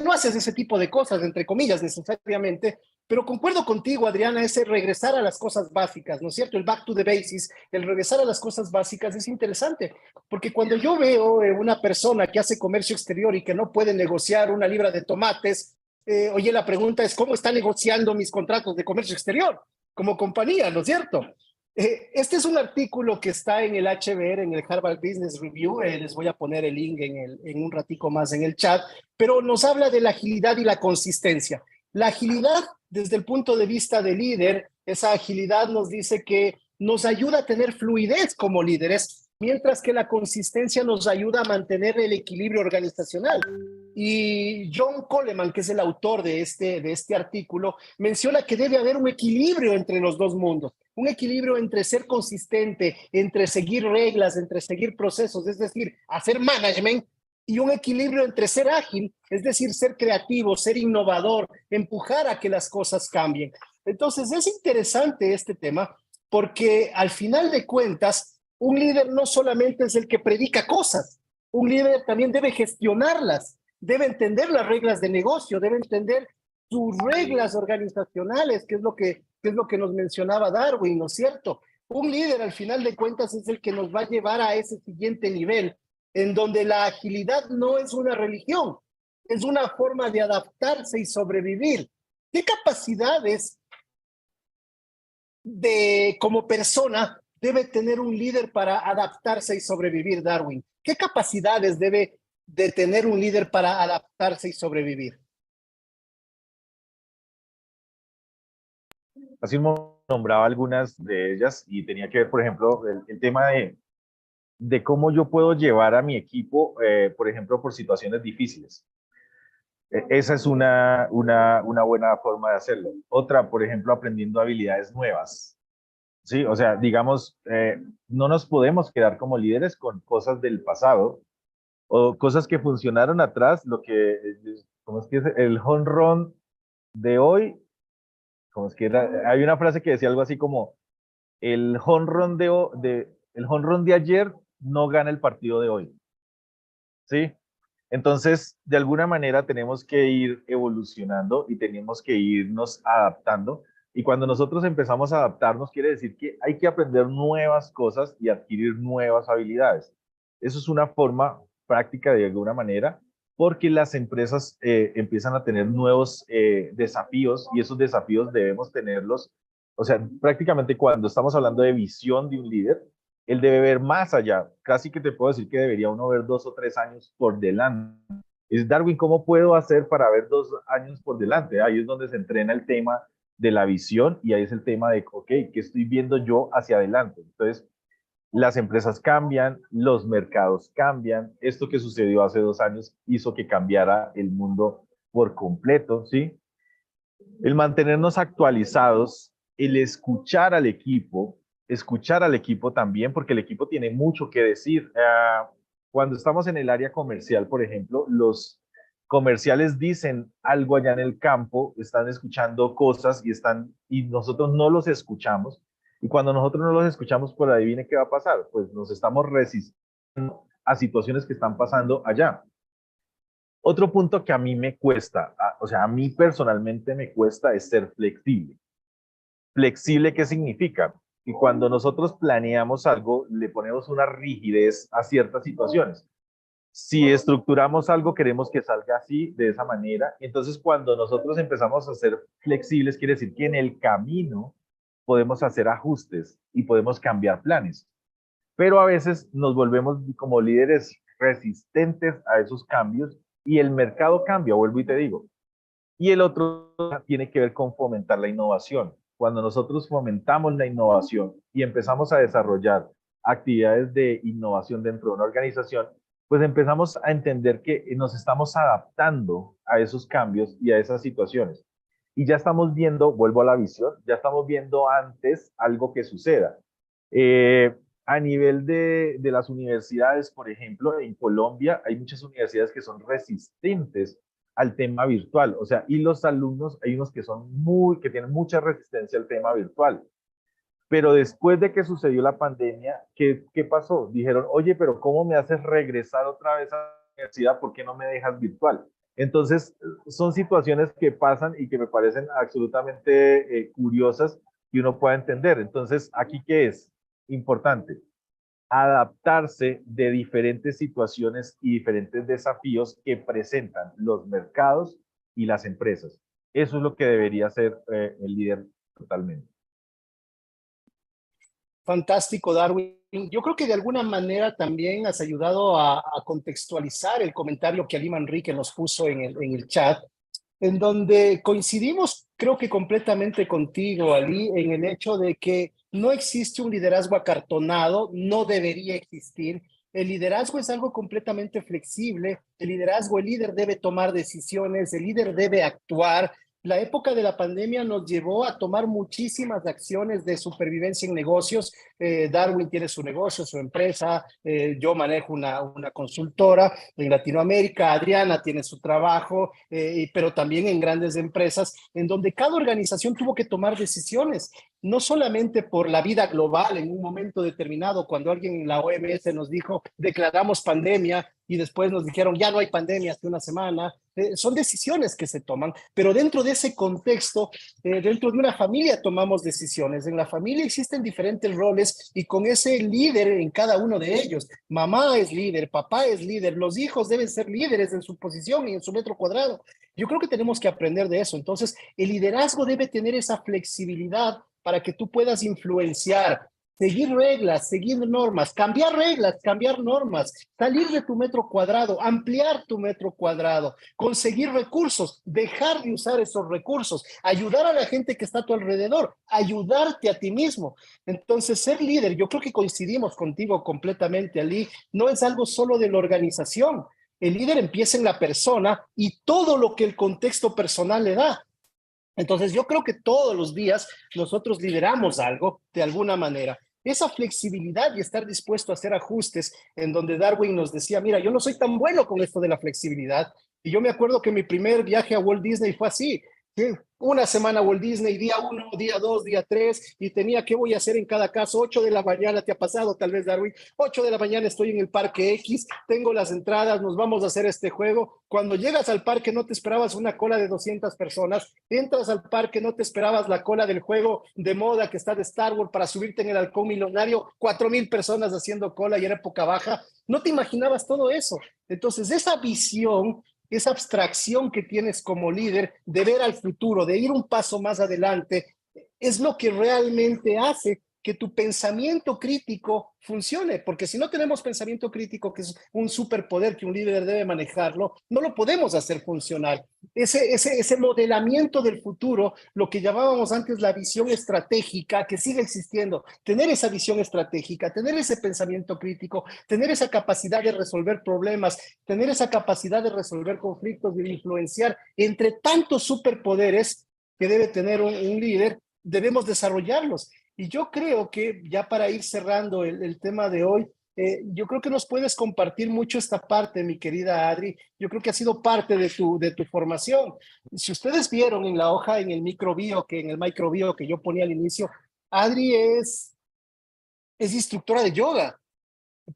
no haces ese tipo de cosas, entre comillas, necesariamente, pero concuerdo contigo, Adriana, ese regresar a las cosas básicas, ¿no es cierto? El back to the basics, el regresar a las cosas básicas es interesante, porque cuando yo veo una persona que hace comercio exterior y que no puede negociar una libra de tomates, oye, la pregunta es, ¿cómo está negociando mis contratos de comercio exterior como compañía, ¿no es cierto? Este es un artículo que está en el HBR, en el Harvard Business Review. Les voy a poner el link en un ratico más en el chat, pero nos habla de la agilidad y la consistencia. La agilidad, desde el punto de vista del líder, esa agilidad nos dice que nos ayuda a tener fluidez como líderes, mientras que la consistencia nos ayuda a mantener el equilibrio organizacional. Y John Coleman, que es el autor de este artículo, menciona que debe haber un equilibrio entre los dos mundos, un equilibrio entre ser consistente, entre seguir reglas, entre seguir procesos, es decir, hacer management, y un equilibrio entre ser ágil, es decir, ser creativo, ser innovador, empujar a que las cosas cambien. Entonces, es interesante este tema porque al final de cuentas, un líder no solamente es el que predica cosas, un líder también debe gestionarlas, debe entender las reglas de negocio, debe entender sus reglas organizacionales, que es lo que nos mencionaba Darwin, ¿no es cierto? Un líder al final de cuentas es el que nos va a llevar a ese siguiente nivel, en donde la agilidad no es una religión, es una forma de adaptarse y sobrevivir. ¿Qué capacidades como persona debe tener un líder para adaptarse y sobrevivir, Darwin? ¿Qué capacidades debe de tener un líder para adaptarse y sobrevivir? Así nombraba algunas de ellas y tenía que ver, por ejemplo, el tema de cómo yo puedo llevar a mi equipo, por ejemplo, por situaciones difíciles. Esa es una buena forma de hacerlo. Otra, por ejemplo, aprendiendo habilidades nuevas. Sí, o sea, digamos, no nos podemos quedar como líderes con cosas del pasado o cosas que funcionaron atrás, ¿cómo es que es? El home run de hoy, ¿cómo es que era? Hay una frase que decía algo así como, el home run el home run de ayer no gana el partido de hoy, ¿sí? Entonces, de alguna manera tenemos que ir evolucionando y tenemos que irnos adaptando. Y cuando nosotros empezamos a adaptarnos, quiere decir que hay que aprender nuevas cosas y adquirir nuevas habilidades. Eso es una forma práctica de alguna manera, porque las empresas empiezan a tener nuevos desafíos y esos desafíos debemos tenerlos. O sea, prácticamente cuando estamos hablando de visión de un líder, él debe ver más allá. Casi que te puedo decir que debería uno ver 2 o 3 años por delante. Es Darwin, ¿cómo puedo hacer para ver 2 años por delante? Ahí es donde se entrena el tema de la visión y ahí es el tema de, ok, ¿qué estoy viendo yo hacia adelante? Entonces, las empresas cambian, los mercados cambian. Esto que sucedió hace 2 años hizo que cambiara el mundo por completo, ¿sí? El mantenernos actualizados, el escuchar al equipo también, porque el equipo tiene mucho que decir. Cuando estamos en el área comercial, por ejemplo, los comerciales dicen algo allá en el campo, están escuchando cosas y nosotros no los escuchamos. Y cuando nosotros no los escuchamos, pues adivine qué va a pasar. Pues nos estamos resistiendo a situaciones que están pasando allá. Otro punto que a mí me cuesta, o sea, a mí personalmente me cuesta es ser flexible. ¿Flexible qué significa? Que cuando nosotros planeamos algo, le ponemos una rigidez a ciertas situaciones. Si estructuramos algo, queremos que salga así, de esa manera. Entonces, cuando nosotros empezamos a ser flexibles, quiere decir que en el camino podemos hacer ajustes y podemos cambiar planes. Pero a veces nos volvemos como líderes resistentes a esos cambios y el mercado cambia, vuelvo y te digo. Y el otro tiene que ver con fomentar la innovación. Cuando nosotros fomentamos la innovación y empezamos a desarrollar actividades de innovación dentro de una organización, pues empezamos a entender que nos estamos adaptando a esos cambios y a esas situaciones. Y ya estamos viendo, vuelvo a la visión, ya estamos viendo antes algo que suceda. A nivel de las universidades, por ejemplo, en Colombia hay muchas universidades que son resistentes al tema virtual, o sea, y los alumnos, hay unos que tienen mucha resistencia al tema virtual. Pero después de que sucedió la pandemia, ¿qué pasó? Dijeron, oye, pero ¿cómo me haces regresar otra vez a la universidad? ¿Por qué no me dejas virtual? Entonces, son situaciones que pasan y que me parecen absolutamente curiosas que uno pueda entender. Entonces, ¿aquí qué es importante? Adaptarse de diferentes situaciones y diferentes desafíos que presentan los mercados y las empresas. Eso es lo que debería ser el líder totalmente. Fantástico, Darwin. Yo creo que de alguna manera también has ayudado a contextualizar el comentario que Ali Manrique nos puso en el chat, en donde coincidimos, creo que completamente contigo, Ali, en el hecho de que no existe un liderazgo acartonado, no debería existir. El liderazgo es algo completamente flexible. El liderazgo, el líder debe tomar decisiones, el líder debe actuar. La época de la pandemia nos llevó a tomar muchísimas acciones de supervivencia en negocios. Darwin tiene su negocio, su empresa, yo manejo una consultora en Latinoamérica, Adriana tiene su trabajo, pero también en grandes empresas, en donde cada organización tuvo que tomar decisiones, no solamente por la vida global en un momento determinado, cuando alguien en la OMS nos dijo, declaramos pandemia, y después nos dijeron, ya no hay pandemia hace una semana. Son decisiones que se toman, pero dentro de ese contexto, dentro de una familia tomamos decisiones. En la familia existen diferentes roles y con ese líder en cada uno de ellos. Mamá es líder, papá es líder, los hijos deben ser líderes en su posición y en su metro cuadrado. Yo creo que tenemos que aprender de eso. Entonces, el liderazgo debe tener esa flexibilidad para que tú puedas influenciar, seguir reglas, seguir normas, cambiar reglas, cambiar normas, salir de tu metro cuadrado, ampliar tu metro cuadrado, conseguir recursos, dejar de usar esos recursos, ayudar a la gente que está a tu alrededor, ayudarte a ti mismo. Entonces, ser líder, yo creo que coincidimos contigo completamente, Ali, no es algo solo de la organización. El líder empieza en la persona y todo lo que el contexto personal le da. Entonces, yo creo que todos los días nosotros lideramos algo de alguna manera. Esa flexibilidad y estar dispuesto a hacer ajustes en donde Darwin nos decía, mira, yo no soy tan bueno con esto de la flexibilidad. Y yo me acuerdo que mi primer viaje a Walt Disney fue así. ¿Sí? Una semana Walt Disney, día 1, día 2, día 3, y tenía qué voy a hacer en cada caso. 8 de la mañana, te ha pasado tal vez, Darwin. 8 de la mañana estoy en el parque X, tengo las entradas, nos vamos a hacer este juego. Cuando llegas al parque no te esperabas una cola de 200 personas, entras al parque, no te esperabas la cola del juego de moda que está de Star Wars para subirte en el halcón milenario, 4,000 personas haciendo cola y en época baja. No te imaginabas todo eso. Entonces, esa visión, esa abstracción que tienes como líder de ver al futuro, de ir un paso más adelante, es lo que realmente hace que tu pensamiento crítico funcione, porque si no tenemos pensamiento crítico, que es un superpoder que un líder debe manejarlo, no lo podemos hacer funcionar. Ese modelamiento del futuro, lo que llamábamos antes la visión estratégica, que sigue existiendo, tener esa visión estratégica, tener ese pensamiento crítico, tener esa capacidad de resolver problemas, tener esa capacidad de resolver conflictos, de influenciar entre tantos superpoderes que debe tener un líder, debemos desarrollarlos. Y yo creo que ya para ir cerrando el tema de hoy, yo creo que nos puedes compartir mucho esta parte, mi querida Adri. Yo creo que ha sido parte de tu formación. Si ustedes vieron en la hoja, en el microbio, en el microbio que yo ponía al inicio, Adri es instructora de yoga.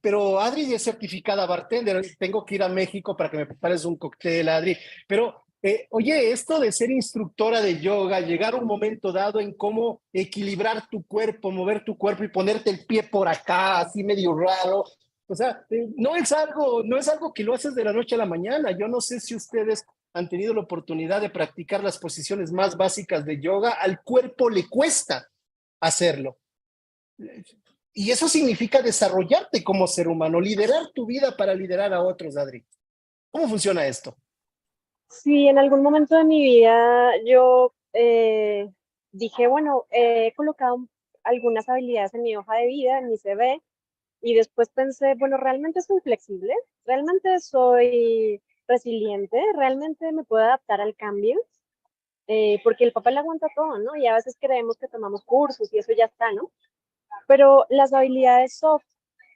Pero Adri es certificada bartender. Tengo que ir a México para que me prepares un cóctel, Adri. Pero oye, esto de ser instructora de yoga, llegar a un momento dado en cómo equilibrar tu cuerpo, mover tu cuerpo y ponerte el pie por acá, así medio raro. O sea, no es algo que lo haces de la noche a la mañana. Yo no sé si ustedes han tenido la oportunidad de practicar las posiciones más básicas de yoga. Al cuerpo le cuesta hacerlo. Y eso significa desarrollarte como ser humano, liderar tu vida para liderar a otros, Adri. ¿Cómo funciona esto? Sí, en algún momento de mi vida yo dije, bueno, he colocado algunas habilidades en mi hoja de vida, en mi CV, y después pensé, bueno, ¿realmente soy flexible? ¿Realmente soy resiliente? ¿Realmente me puedo adaptar al cambio? Porque el papel aguanta todo, ¿no? Y a veces creemos que tomamos cursos y eso ya está, ¿no? Pero las habilidades soft,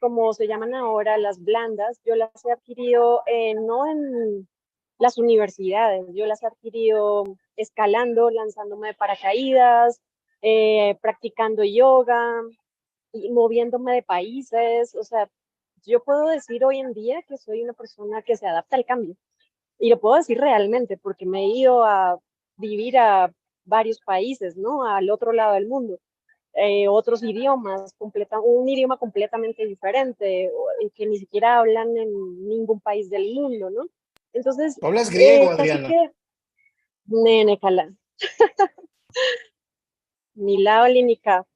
como se llaman ahora, las blandas, yo las he adquirido no en las universidades, yo las he adquirido escalando, lanzándome de paracaídas, practicando yoga, y moviéndome de países. O sea, yo puedo decir hoy en día que soy una persona que se adapta al cambio. Y lo puedo decir realmente porque me he ido a vivir a varios países, ¿no? Al otro lado del mundo, otros idiomas, un idioma completamente diferente, que ni siquiera hablan en ningún país del mundo, ¿no? Entonces, Tú hablas griego, casi Adriana. que, nene, cala, ni lao ni ca.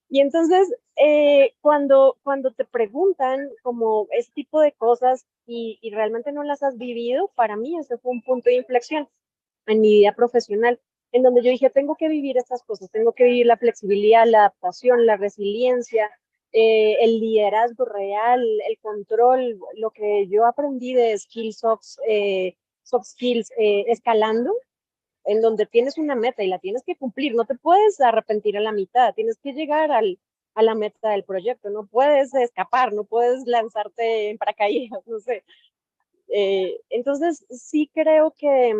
Y entonces, cuando te preguntan como ese tipo de cosas y realmente no las has vivido, para mí ese fue un punto de inflexión en mi vida profesional, en donde yo dije, tengo que vivir estas cosas, tengo que vivir la flexibilidad, la adaptación, la resiliencia, el liderazgo real, el control, lo que yo aprendí de soft skills, escalando, en donde tienes una meta y la tienes que cumplir, no te puedes arrepentir a la mitad, tienes que llegar a la meta del proyecto, no puedes escapar, no puedes lanzarte en paracaídas, no sé. Entonces, sí creo que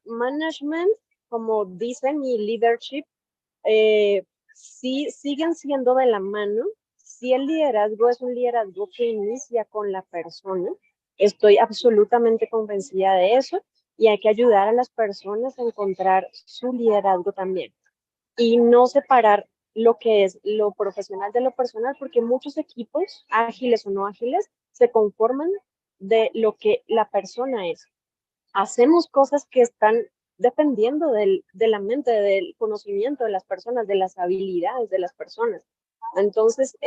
management, como dicen, y leadership, sí siguen siendo de la mano. Si el liderazgo es un liderazgo que inicia con la persona, estoy absolutamente convencida de eso y hay que ayudar a las personas a encontrar su liderazgo también y no separar lo que es lo profesional de lo personal, porque muchos equipos, ágiles o no ágiles, se conforman de lo que la persona es. Hacemos cosas que están dependiendo de la mente, del conocimiento de las personas, de las habilidades de las personas. Entonces,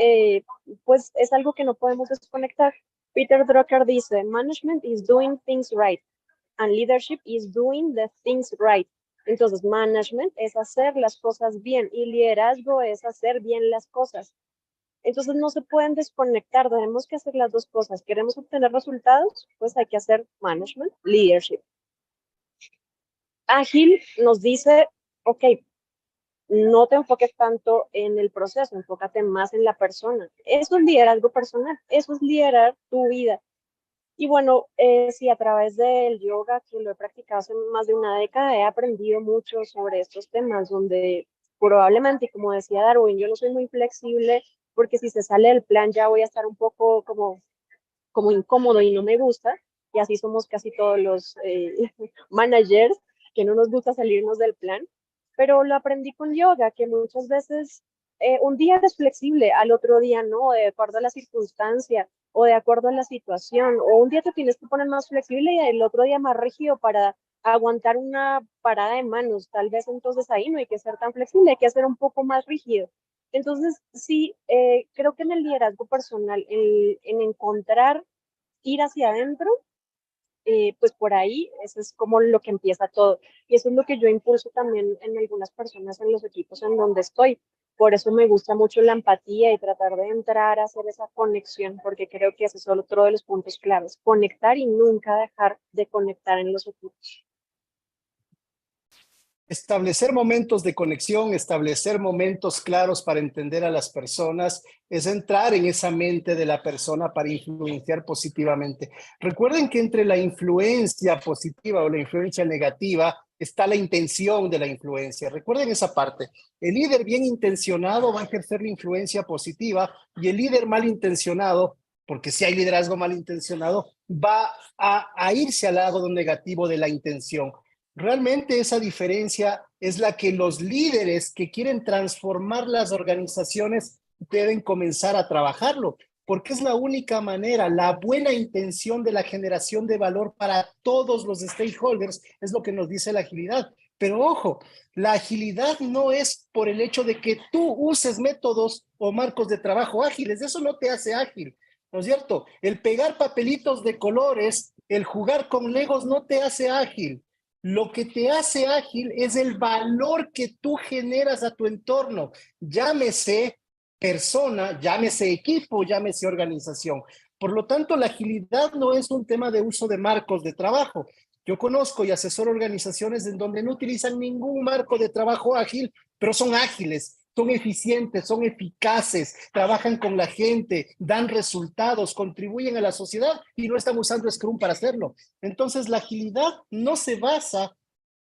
pues es algo que no podemos desconectar. Peter Drucker dice, management is doing things right and leadership is doing the things right. Entonces, management es hacer las cosas bien y liderazgo es hacer bien las cosas. Entonces no se pueden desconectar, tenemos que hacer las dos cosas. ¿Queremos obtener resultados? Pues hay que hacer management, leadership. Ágil nos dice, ok, no te enfoques tanto en el proceso, enfócate más en la persona. Eso es liderazgo personal, eso es liderar tu vida. Y bueno, sí, a través del yoga, que lo he practicado hace más de una década, he aprendido mucho sobre estos temas, donde probablemente, como decía Darwin, yo no soy muy flexible, porque si se sale del plan ya voy a estar un poco como incómodo y no me gusta, y así somos casi todos los managers, que no nos gusta salirnos del plan, pero lo aprendí con yoga, que muchas veces un día eres flexible, al otro día no, de acuerdo a la circunstancia o de acuerdo a la situación, o un día te tienes que poner más flexible y el otro día más rígido para aguantar una parada de manos, tal vez entonces ahí no hay que ser tan flexible, hay que ser un poco más rígido. Entonces, sí, creo que en el liderazgo personal, en encontrar ir hacia adentro, pues por ahí, eso es como lo que empieza todo. Y eso es lo que yo impulso también en algunas personas en los equipos en donde estoy. Por eso me gusta mucho la empatía y tratar de entrar a hacer esa conexión, porque creo que ese es otro de los puntos claves, conectar y nunca dejar de conectar en los equipos. Establecer momentos de conexión, establecer momentos claros para entender a las personas, es entrar en esa mente de la persona para influenciar positivamente. Recuerden que entre la influencia positiva o la influencia negativa está la intención de la influencia. Recuerden esa parte. El líder bien intencionado va a ejercer la influencia positiva y el líder malintencionado, porque si hay liderazgo malintencionado, va a irse al lado negativo de la intención. Realmente esa diferencia es la que los líderes que quieren transformar las organizaciones deben comenzar a trabajarlo, porque es la única manera, la buena intención de la generación de valor para todos los stakeholders, es lo que nos dice la agilidad. Pero ojo, la agilidad no es por el hecho de que tú uses métodos o marcos de trabajo ágiles, eso no te hace ágil, ¿no es cierto? El pegar papelitos de colores el jugar con Legos no te hace ágil. Lo que te hace ágil es el valor que tú generas a tu entorno. Llámese persona, llámese equipo, llámese organización. Por lo tanto, la agilidad no es un tema de uso de marcos de trabajo. Yo conozco y asesoro organizaciones en donde no utilizan ningún marco de trabajo ágil, pero son ágiles, son eficientes, son eficaces, trabajan con la gente, dan resultados, contribuyen a la sociedad y no están usando Scrum para hacerlo. Entonces, la agilidad no se basa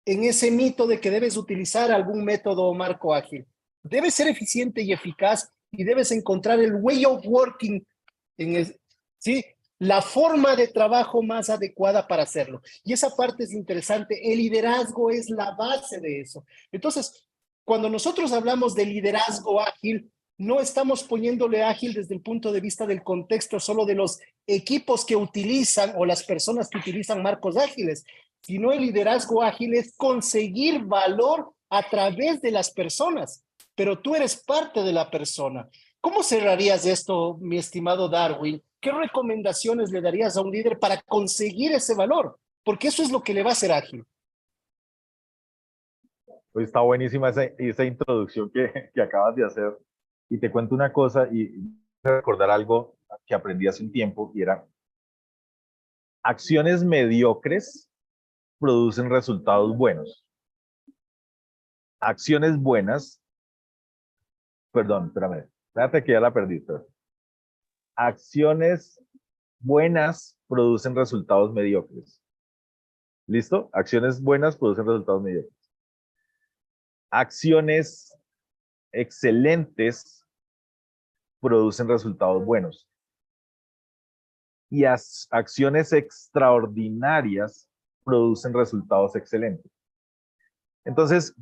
en ese mito de que debes utilizar algún método o marco ágil. Debes ser eficiente y eficaz y debes encontrar el way of working, ¿sí? La forma de trabajo más adecuada para hacerlo. Y esa parte es interesante. El liderazgo es la base de eso. Entonces, cuando nosotros hablamos de liderazgo ágil, no estamos poniéndole ágil desde el punto de vista del contexto solo de los equipos que utilizan o las personas que utilizan marcos ágiles, sino el liderazgo ágil es conseguir valor a través de las personas, pero tú eres parte de la persona. ¿Cómo cerrarías esto, mi estimado Darwin? ¿Qué recomendaciones le darías a un líder para conseguir ese valor? Porque eso es lo que le va a hacer ágil. Pues está buenísima esa introducción que acabas de hacer. Y te cuento una cosa y recordar algo que aprendí hace un tiempo y era: acciones mediocres producen resultados buenos. Acciones buenas, perdón, espérate que ya la perdí. Acciones buenas producen resultados mediocres. ¿Listo? Acciones buenas producen resultados mediocres. Acciones excelentes producen resultados buenos. Y acciones extraordinarias producen resultados excelentes. Entonces,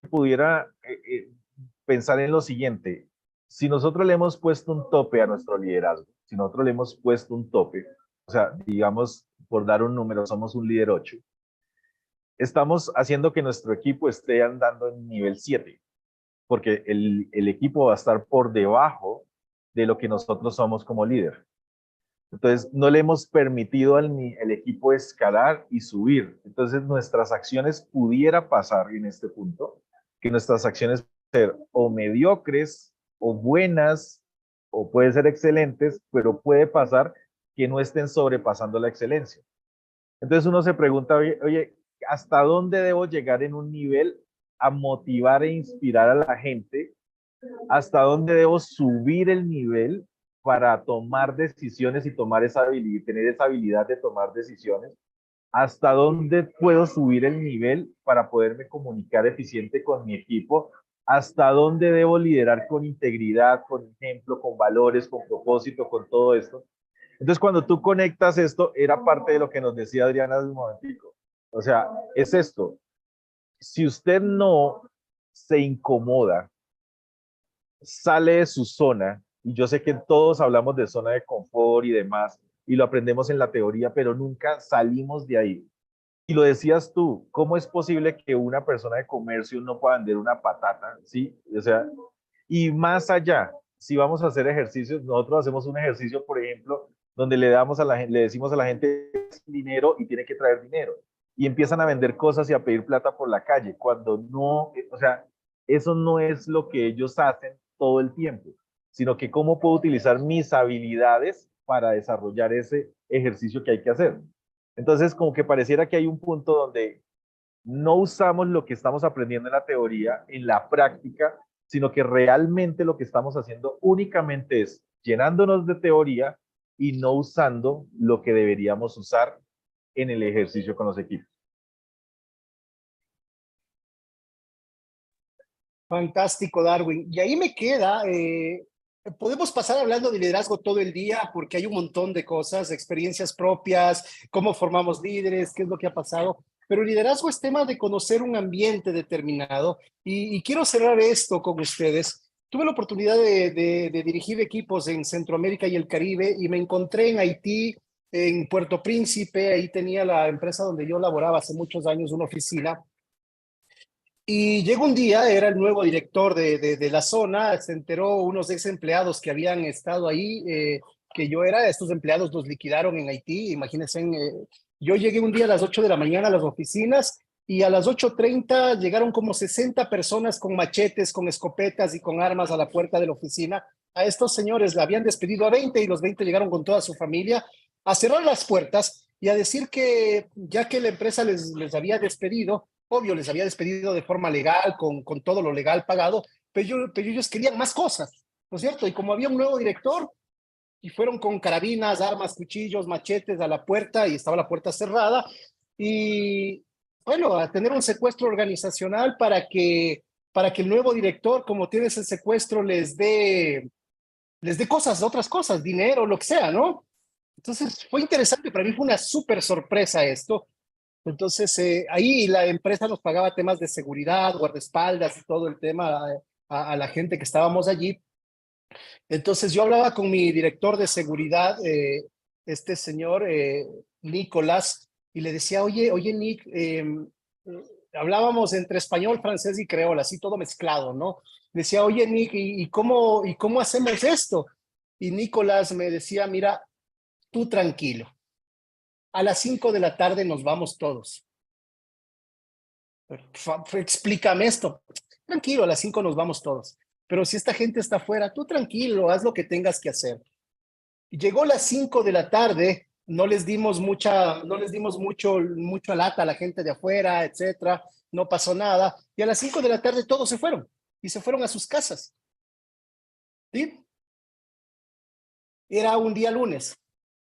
pudiera pensar en lo siguiente: si nosotros le hemos puesto un tope a nuestro liderazgo, si nosotros le hemos puesto un tope, o sea, digamos, por dar un número, somos un líder 8, estamos haciendo que nuestro equipo esté andando en nivel 7, porque el equipo va a estar por debajo de lo que nosotros somos como líder. Entonces, no le hemos permitido al equipo escalar y subir. Entonces, nuestras acciones pudiera pasar en este punto, que nuestras acciones pueden ser o mediocres, o buenas, o pueden ser excelentes, pero puede pasar que no estén sobrepasando la excelencia. Entonces, uno se pregunta, oye, ¿hasta dónde debo llegar en un nivel a motivar e inspirar a la gente? ¿Hasta dónde debo subir el nivel para tomar decisiones y tomar esa habilidad, tener esa habilidad de tomar decisiones? ¿Hasta dónde puedo subir el nivel para poderme comunicar eficiente con mi equipo? ¿Hasta dónde debo liderar con integridad, con ejemplo, con valores, con propósito, con todo esto? Entonces, cuando tú conectas esto, era parte de lo que nos decía Adriana hace un momentico. O sea, es esto. Si usted no se incomoda, sale de su zona, y yo sé que todos hablamos de zona de confort y demás, y lo aprendemos en la teoría, pero nunca salimos de ahí. Y lo decías tú, ¿cómo es posible que una persona de comercio no pueda vender una patata? ¿Sí? O sea, y más allá, si vamos a hacer ejercicios, nosotros hacemos un ejercicio, por ejemplo, donde le decimos a la gente dinero y tiene que traer dinero. Y empiezan a vender cosas y a pedir plata por la calle, cuando no, o sea, eso no es lo que ellos hacen todo el tiempo, sino que cómo puedo utilizar mis habilidades para desarrollar ese ejercicio que hay que hacer. Entonces, como que pareciera que hay un punto donde no usamos lo que estamos aprendiendo en la teoría, en la práctica, sino que realmente lo que estamos haciendo únicamente es llenándonos de teoría y no usando lo que deberíamos usar en el ejercicio con los equipos. Fantástico, Darwin. Y ahí me queda, podemos pasar hablando de liderazgo todo el día porque hay un montón de cosas, experiencias propias, cómo formamos líderes, qué es lo que ha pasado. Pero liderazgo es tema de conocer un ambiente determinado y quiero cerrar esto con ustedes. Tuve la oportunidad de dirigir equipos en Centroamérica y el Caribe y me encontré en Haití, en Puerto Príncipe. Ahí tenía la empresa donde yo laboraba hace muchos años, una oficina. Y llegó un día, era el nuevo director de la zona, se enteró unos ex empleados que habían estado ahí, que yo era, estos empleados los liquidaron en Haití, imagínense, Yo llegué un día a las 8 de la mañana a las oficinas y a las 8:30 llegaron como 60 personas con machetes, con escopetas y con armas a la puerta de la oficina. A estos señores le habían despedido a 20 y los 20 llegaron con toda su familia a cerrar las puertas y a decir que ya que la empresa les había despedido, obvio, les había despedido de forma legal, con todo lo legal pagado, pero ellos querían más cosas, ¿no es cierto? Y como había un nuevo director, y fueron con carabinas, armas, cuchillos, machetes a la puerta y estaba la puerta cerrada. Y bueno, a tener un secuestro organizacional para que el nuevo director, como tiene ese secuestro, les dé cosas, otras cosas, dinero, lo que sea, ¿no? Entonces fue interesante, para mí fue una súper sorpresa esto. Entonces ahí la empresa nos pagaba temas de seguridad, guardaespaldas y todo el tema a la gente que estábamos allí. Entonces yo hablaba con mi director de seguridad, este señor Nicolás, y le decía, oye Nick, hablábamos entre español, francés y creol, así todo mezclado, ¿no? Decía, oye Nick, ¿y cómo hacemos esto? Y Nicolás me decía, mira, tú tranquilo, a las 5 de la tarde nos vamos todos. Explícame esto. Tranquilo, a las 5 nos vamos todos. Pero si esta gente está afuera, tú tranquilo, haz lo que tengas que hacer. Llegó las 5 de la tarde, no les dimos mucho lata a la gente de afuera, etcétera, no pasó nada, y a las 5 de la tarde todos se fueron, y se fueron a sus casas. ¿Sí? Era un día lunes,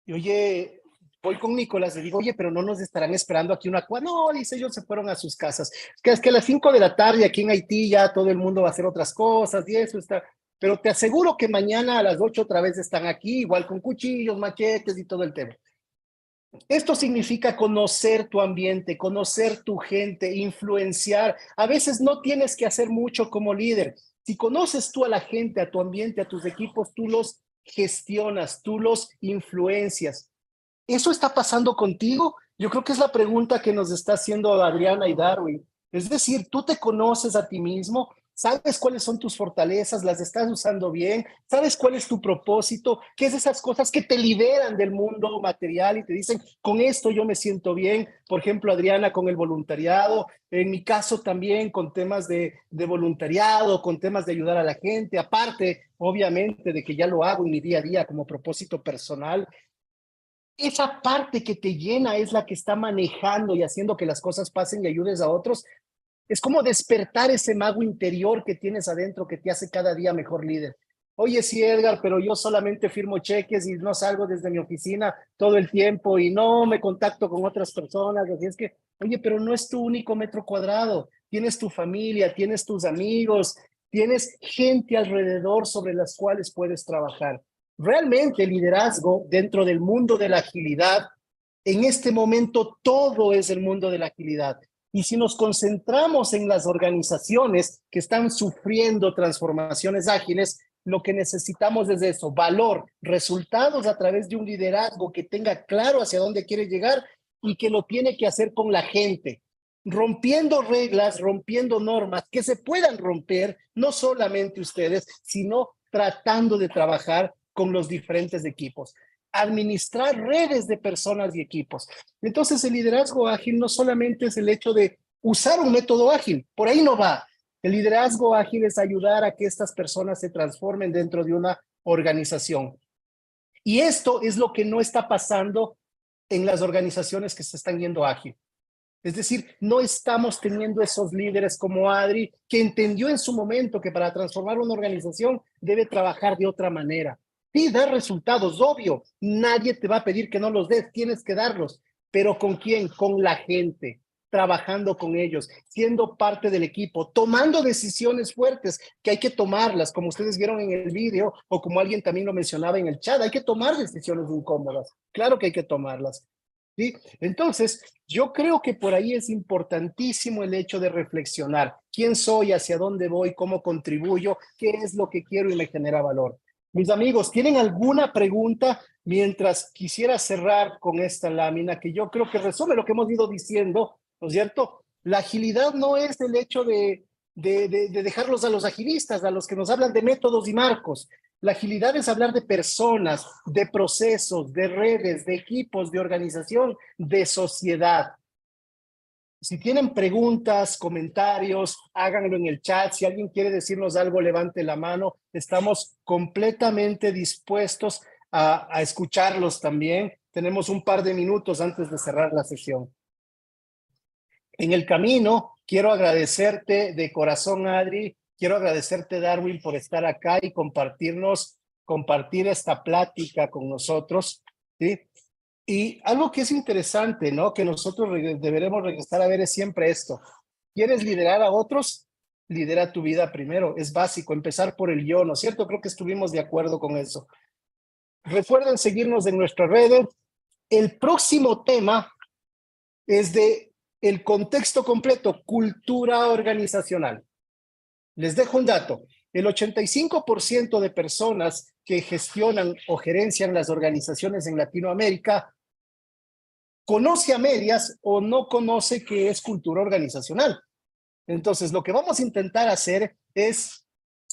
y oye, voy con Nicolás, le digo, oye, pero no nos estarán esperando aquí una cuadra. No, dice, ellos se fueron a sus casas. Es que a las 5 de la tarde aquí en Haití ya todo el mundo va a hacer otras cosas y eso está. Pero te aseguro que mañana a las 8 otra vez están aquí, igual con cuchillos, machetes y todo el tema. Esto significa conocer tu ambiente, conocer tu gente, influenciar. A veces no tienes que hacer mucho como líder. Si conoces tú a la gente, a tu ambiente, a tus equipos, tú los gestionas, tú los influencias. ¿Eso está pasando contigo? Yo creo que es la pregunta que nos está haciendo Adriana y Darwin. Es decir, tú te conoces a ti mismo, sabes cuáles son tus fortalezas, las estás usando bien, sabes cuál es tu propósito, qué es esas cosas que te liberan del mundo material y te dicen, con esto yo me siento bien. Por ejemplo, Adriana con el voluntariado, en mi caso también con temas de voluntariado, con temas de ayudar a la gente, aparte, obviamente, de que ya lo hago en mi día a día como propósito personal. Esa parte que te llena es la que está manejando y haciendo que las cosas pasen y ayudes a otros. Es como despertar ese mago interior que tienes adentro que te hace cada día mejor líder. Oye, sí, Edgar, pero yo solamente firmo cheques y no salgo desde mi oficina todo el tiempo y no me contacto con otras personas. Así es que, oye, pero no es tu único metro cuadrado. Tienes tu familia, tienes tus amigos, tienes gente alrededor sobre las cuales puedes trabajar. Realmente el liderazgo dentro del mundo de la agilidad, en este momento todo es el mundo de la agilidad. Y si nos concentramos en las organizaciones que están sufriendo transformaciones ágiles, lo que necesitamos es eso, valor, resultados a través de un liderazgo que tenga claro hacia dónde quiere llegar y que lo tiene que hacer con la gente, rompiendo reglas, rompiendo normas que se puedan romper, no solamente ustedes, sino tratando de trabajar con los diferentes equipos, administrar redes de personas y equipos. Entonces, el liderazgo ágil no solamente es el hecho de usar un método ágil, por ahí no va. El liderazgo ágil es ayudar a que estas personas se transformen dentro de una organización. Y esto es lo que no está pasando en las organizaciones que se están yendo ágil. Es decir, no estamos teniendo esos líderes como Adri, que entendió en su momento que para transformar una organización debe trabajar de otra manera. Sí, dar resultados, obvio. Nadie te va a pedir que no los des, tienes que darlos. ¿Pero con quién? Con la gente, trabajando con ellos, siendo parte del equipo, tomando decisiones fuertes, que hay que tomarlas, como ustedes vieron en el video, o como alguien también lo mencionaba en el chat, hay que tomar decisiones incómodas. Claro que hay que tomarlas. ¿Sí? Entonces, yo creo que por ahí es importantísimo el hecho de reflexionar. ¿Quién soy? ¿Hacia dónde voy? ¿Cómo contribuyo? ¿Qué es lo que quiero y me genera valor? Mis amigos, ¿tienen alguna pregunta? Mientras quisiera cerrar con esta lámina que yo creo que resume lo que hemos ido diciendo, ¿no es cierto? La agilidad no es el hecho de dejarlos a los agilistas, a los que nos hablan de métodos y marcos. La agilidad es hablar de personas, de procesos, de redes, de equipos, de organización, de sociedad. Si tienen preguntas, comentarios, háganlo en el chat. Si alguien quiere decirnos algo, levante la mano. Estamos completamente dispuestos a escucharlos también. Tenemos un par de minutos antes de cerrar la sesión. En el camino, quiero agradecerte de corazón, Adri. Quiero agradecerte, Darwin, por estar acá y compartir esta plática con nosotros, ¿sí? Y algo que es interesante, ¿no? Que nosotros deberemos regresar a ver es siempre esto. ¿Quieres liderar a otros? Lidera tu vida primero. Es básico, empezar por el yo, ¿no es cierto? Creo que estuvimos de acuerdo con eso. Recuerden seguirnos en nuestras redes. El próximo tema es de el contexto completo, cultura organizacional. Les dejo un dato. El 85% de personas que gestionan o gerencian las organizaciones en Latinoamérica conoce a medias o no conoce qué es cultura organizacional. Entonces, lo que vamos a intentar hacer es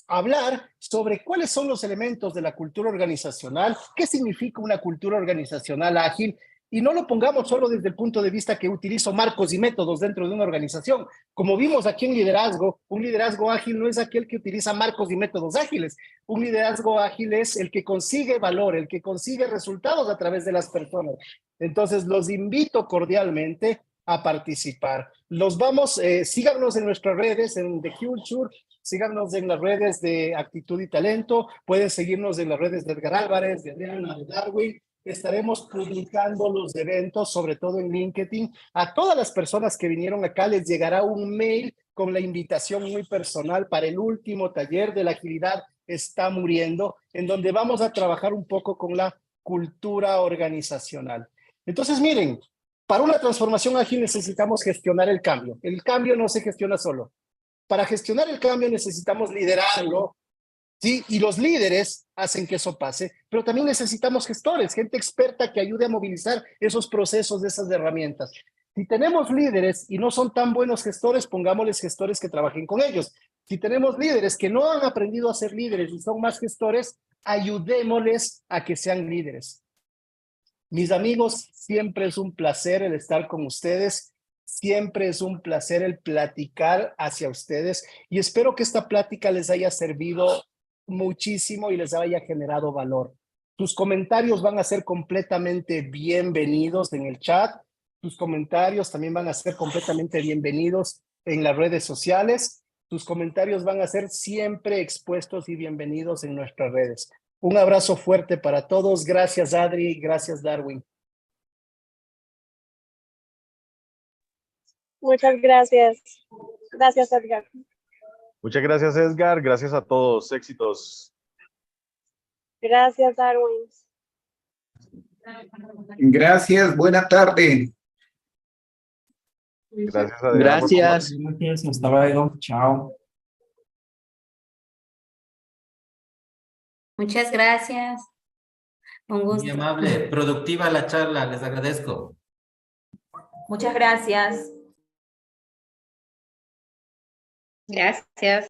hablar sobre cuáles son los elementos de la cultura organizacional, qué significa una cultura organizacional ágil, y no lo pongamos solo desde el punto de vista que utilizo marcos y métodos dentro de una organización. Como vimos aquí en liderazgo, un liderazgo ágil no es aquel que utiliza marcos y métodos ágiles. Un liderazgo ágil es el que consigue valor, el que consigue resultados a través de las personas. Entonces, los invito cordialmente a participar. Síganos en nuestras redes, en The Culture, síganos en las redes de Actitud y Talento, pueden seguirnos en las redes de Edgar Álvarez, de Adriana, de Darwin. Estaremos publicando los eventos, sobre todo en LinkedIn. A todas las personas que vinieron acá les llegará un mail con la invitación muy personal para el último taller de la agilidad está muriendo, en donde vamos a trabajar un poco con la cultura organizacional. Entonces, miren, para una transformación ágil necesitamos gestionar el cambio. El cambio no se gestiona solo. Para gestionar el cambio necesitamos liderarlo, ¿sí? Y los líderes hacen que eso pase, pero también necesitamos gestores, gente experta que ayude a movilizar esos procesos de esas herramientas. Si tenemos líderes y no son tan buenos gestores, pongámosles gestores que trabajen con ellos. Si tenemos líderes que no han aprendido a ser líderes y son más gestores, ayudémosles a que sean líderes. Mis amigos, siempre es un placer el estar con ustedes. Siempre es un placer el platicar hacia ustedes y espero que esta plática les haya servido muchísimo y les haya generado valor. Tus comentarios van a ser completamente bienvenidos en el chat. Tus comentarios también van a ser completamente bienvenidos en las redes sociales. Tus comentarios van a ser siempre expuestos y bienvenidos en nuestras redes. Un abrazo fuerte para todos. Gracias, Adri. Gracias, Darwin. Muchas gracias. Gracias, Edgar. Muchas gracias, Edgar. Gracias a todos. Éxitos. Gracias, Darwin. Gracias, buena tarde. Gracias, Adrián. Gracias. Gracias, hasta luego. Chao. Muchas gracias. Un gusto. Muy amable, productiva la charla, les agradezco. Muchas gracias. Gracias.